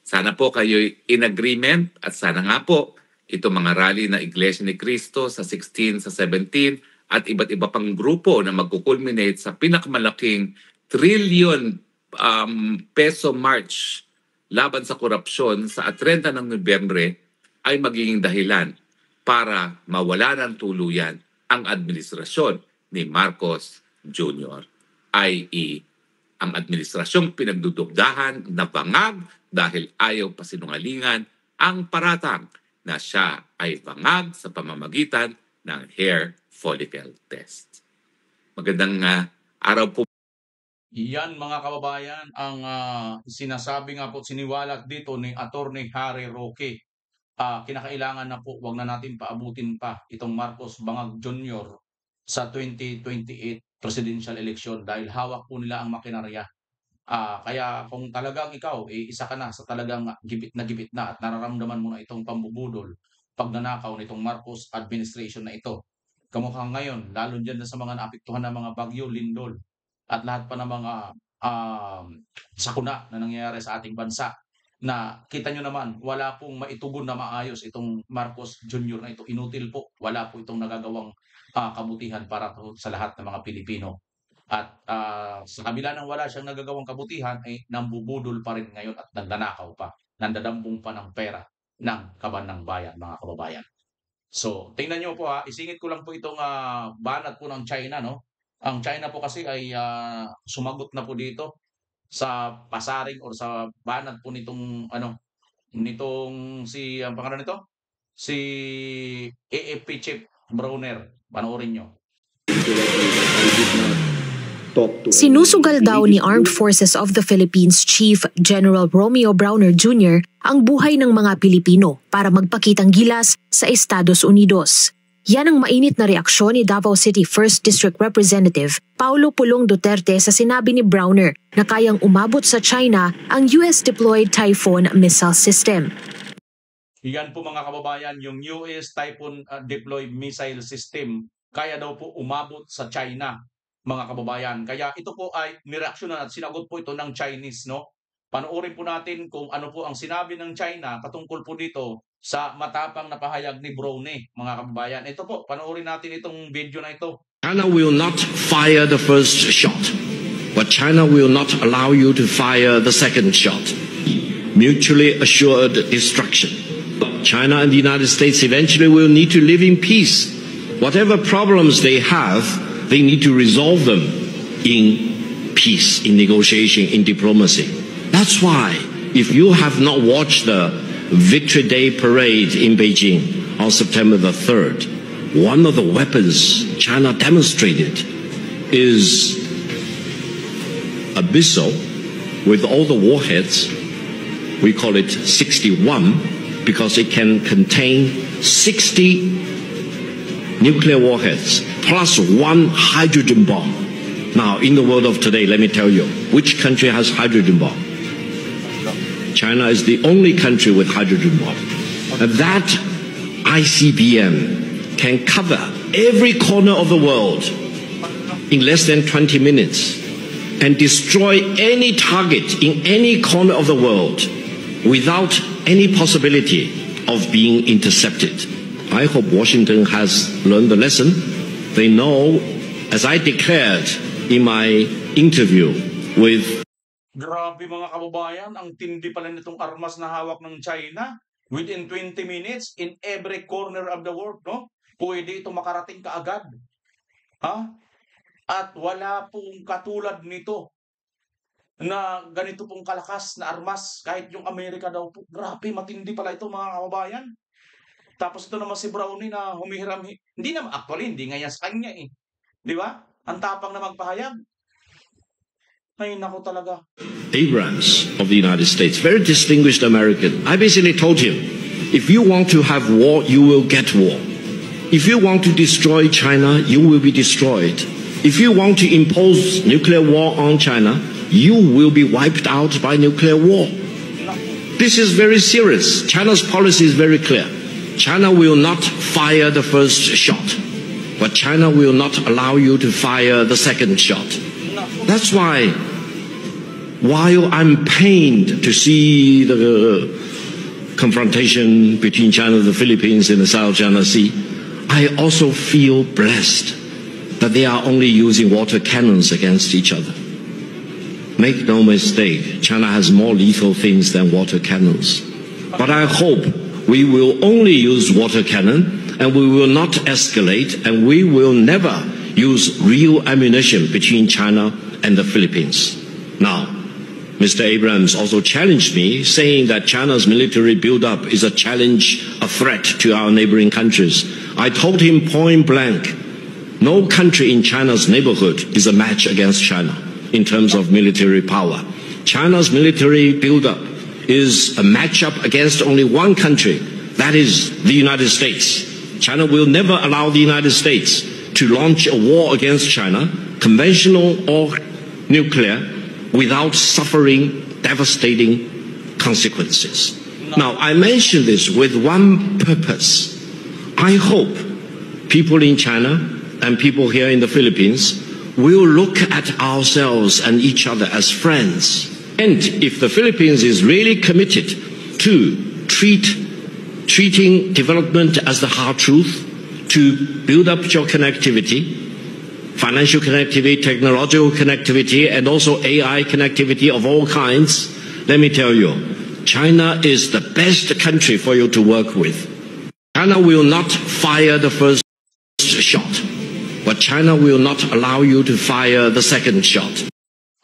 Sana po kayo'y in agreement at sana nga po itong mga rally na Iglesia ni Cristo sa 16, sa 17 at iba't iba pang grupo na magkukulminate sa pinakamalaking trillion peso march laban sa korupsyon sa 30 ng Nobyembre ay magiging dahilan para mawala ng tuluyan ang administrasyon ni Marcos Jr. i.e. ang administrasyong pinagdudugdahan na bangag dahil ayaw pasinungalingan ang paratang na siya ay bangag sa pamamagitan ng hair follicle test. Magandang araw po. Yan mga kababayan ang sinasabi nga po, siniwalat dito ni Attorney Harry Roque. Kinakailangan na po, wag na natin paabutin pa itong Marcos Bangag Jr. sa 2028 presidential election dahil hawak po nila ang makinarya. Kaya kung talagang ikaw, isa ka na sa talagang gipit na at nararamdaman mo na itong pambubudol, pagnanakaw nitong Marcos administration na ito. Kamukhang ngayon, lalo dyan sa mga naapektuhan ng mga bagyo, lindol, at lahat pa ng mga sakuna na nangyayari sa ating bansa, na kita nyo naman, wala pong maitugon na maayos itong Marcos Jr. na ito. Inutil po, wala po itong nagagawang kabutihan para sa lahat ng mga Pilipino. At sa kabila ng wala siyang nagagawang kabutihan, ay nambubudol pa rin ngayon at nagdanakaw pa, nandadampong pa ng pera ng kaban ng bayan, mga kababayan. So, tingnan nyo po isingit ko lang po itong banat po ng China, no? Ang China po kasi ay sumagot na po dito sa pasaring or sa banat po nitong nitong si ang pangalan nito, si AFP Chief Browner. Panoorin nyo. Sinusugal daw ni Armed Forces of the Philippines Chief General Romeo Browner Jr. ang buhay ng mga Pilipino para magpakitang gilas sa Estados Unidos. Yan ang mainit na reaksyon ni Davao City 1st District Representative Paulo Pulong Duterte sa sinabi ni Browner na kayang umabot sa China ang US-deployed Typhoon missile system. Yan po mga kababayan, yung US Typhoon deployed missile system kaya daw po umabot sa China, mga kababayan. Kaya ito po ay nireaksyonan at sinagot po ito ng Chinese, no? Panoorin po natin kung ano po ang sinabi ng China patungkol po dito sa matapang na pahayag ni Browne, mga kababayan. Ito po, panoorin natin itong video na ito. China will not fire the first shot, but China will not allow you to fire the second shot. Mutually assured destruction. China and the United States eventually will need to live in peace. Whatever problems they have, they need to resolve them in peace, in negotiation, in diplomacy. That's why, if you have not watched the Victory Day parade in Beijing on September the 3rd, one of the weapons China demonstrated is a missile with all the warheads. We call it 61 because it can contain 60 nuclear warheads, plus one hydrogen bomb. Now, in the world of today, let me tell you, which country has hydrogen bomb? China is the only country with hydrogen bomb. And that ICBM can cover every corner of the world in less than 20 minutes and destroy any target in any corner of the world without any possibility of being intercepted. I hope Washington has learned the lesson. They know, as I declared in my interview with... Grabe mga kababayan, ang tindi pala nitong armas na hawak ng China. Within 20 minutes, in every corner of the world, no? Pwede ito makarating kaagad. At wala pong katulad nito na ganito pong kalakas na armas. Kahit yung Amerika daw po. Grabe, matindi pala ito mga kababayan. Tapos ito naman si Browne na humihiram. Hindi naman, actually, hindi nga yan sa kanya eh. Di ba? Ang tapang na magpahayag. Ay, naku talaga. Abrams of the United States, very distinguished American. I basically told him, if you want to have war, you will get war. If you want to destroy China, you will be destroyed. If you want to impose nuclear war on China, you will be wiped out by nuclear war. This is very serious. China's policy is very clear. China will not fire the first shot, but China will not allow you to fire the second shot. That's why, while I'm pained to see the confrontation between China and the Philippines in the South China Sea, I also feel blessed that they are only using water cannons against each other. Make no mistake, China has more lethal things than water cannons. But I hope we will only use water cannon, and we will not escalate, and we will never use real ammunition between China and the Philippines. Now, Mr. Abrams also challenged me, saying that China's military buildup is a challenge, a threat to our neighboring countries. I told him point blank, No country in China's neighborhood is a match against China in terms of military power. China's military buildup is a matchup against only one country, that is the United States. China will never allow the United States to launch a war against China, conventional or nuclear, without suffering devastating consequences. Now, I mention this with one purpose. I hope people in China and people here in the Philippines will look at ourselves and each other as friends. And if the Philippines is really committed to treating development as the hard truth, to build up your connectivity, financial connectivity, technological connectivity, and also AI connectivity of all kinds, let me tell you, China is the best country for you to work with. China will not fire the first shot, but China will not allow you to fire the second shot.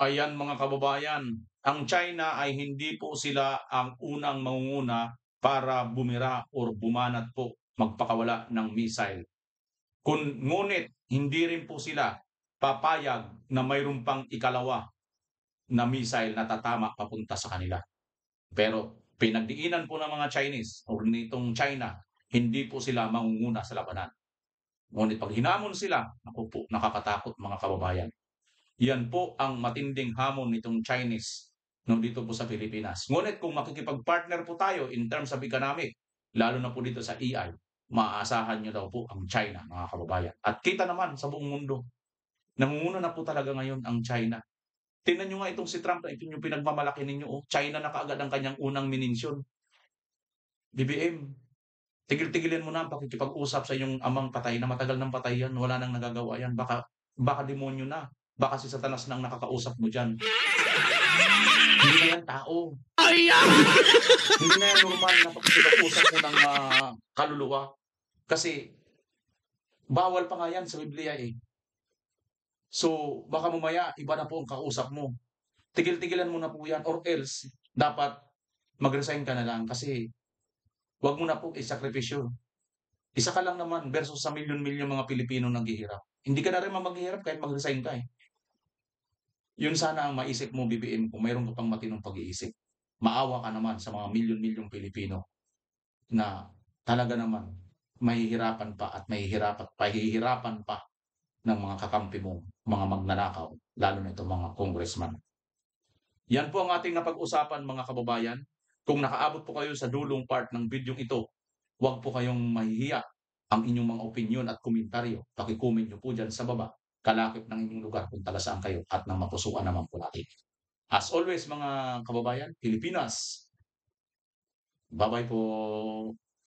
Ayan mga kababayan, ang China ay hindi po sila ang unang mangunguna para bumira or bumanat po, magpakawala ng missile. Ngunit hindi rin po sila papayag na mayroon pang ikalawa na missile na tatama papunta sa kanila. Pero pinagdiinan po ng mga Chinese o nitong China, hindi po sila mangunguna sa labanan. Ngunit pag hinamon sila, naku po, nakakatakot mga kababayan. Yan po ang matinding hamon nitong Chinese dito po sa Pilipinas. Ngunit kung makikipag-partner po tayo in terms of economic, lalo na po dito sa AI, maaasahan nyo daw po ang China, mga kababayan. At kita naman sa buong mundo, nangunguna na po talaga ngayon ang China. Tingnan nyo nga itong si Trump, ito yung pinagmamalaki ninyo. Oh, China na kaagad ang kanyang unang mininsyon. BBM, tigil-tigilin mo na ang pakikipag-usap sa iyong amang patay na matagal ng patay yan, wala nang nagagawa yan. Baka demonyo na. Baka si Satanas nang nakakausap mo dyan. Hindi na yan tao. Hindi na yan normal na pakikipag-usap mo ng kaluluwa. Kasi bawal pa nga yan sa Biblia eh. So baka mamaya iba na po ang kausap mo. Tigil-tigilan mo na po yan or else dapat mag-resign ka na lang kasi wag mo na po isakripisyo. Isa ka lang naman versus sa milyon-milyon mga Pilipino naghihirap. Hindi ka na rin maghihirap kahit mag-resign ka eh. Yun sana ang maisip mo, BBM, kung mayroon ka pang matinong pag-iisip. Maawa ka naman sa mga milyon-milyong Pilipino na talaga naman mahihirapan pa at pahihirapan pa ng mga kakampi mo, mga magnanakaw, lalo na ito mga congressman. Yan po ang ating napag-usapan mga kababayan. Kung nakaabot po kayo sa dulong part ng video ito, huwag po kayong mahihiya ang inyong mga opinion at komentaryo. Paki-comment nyo po dyan sa baba. Kalakip ng inyong lugar kung taga saan kayo at ng mapusuan naman po natin. As always mga kababayan, Pilipinas. Bye-bye po.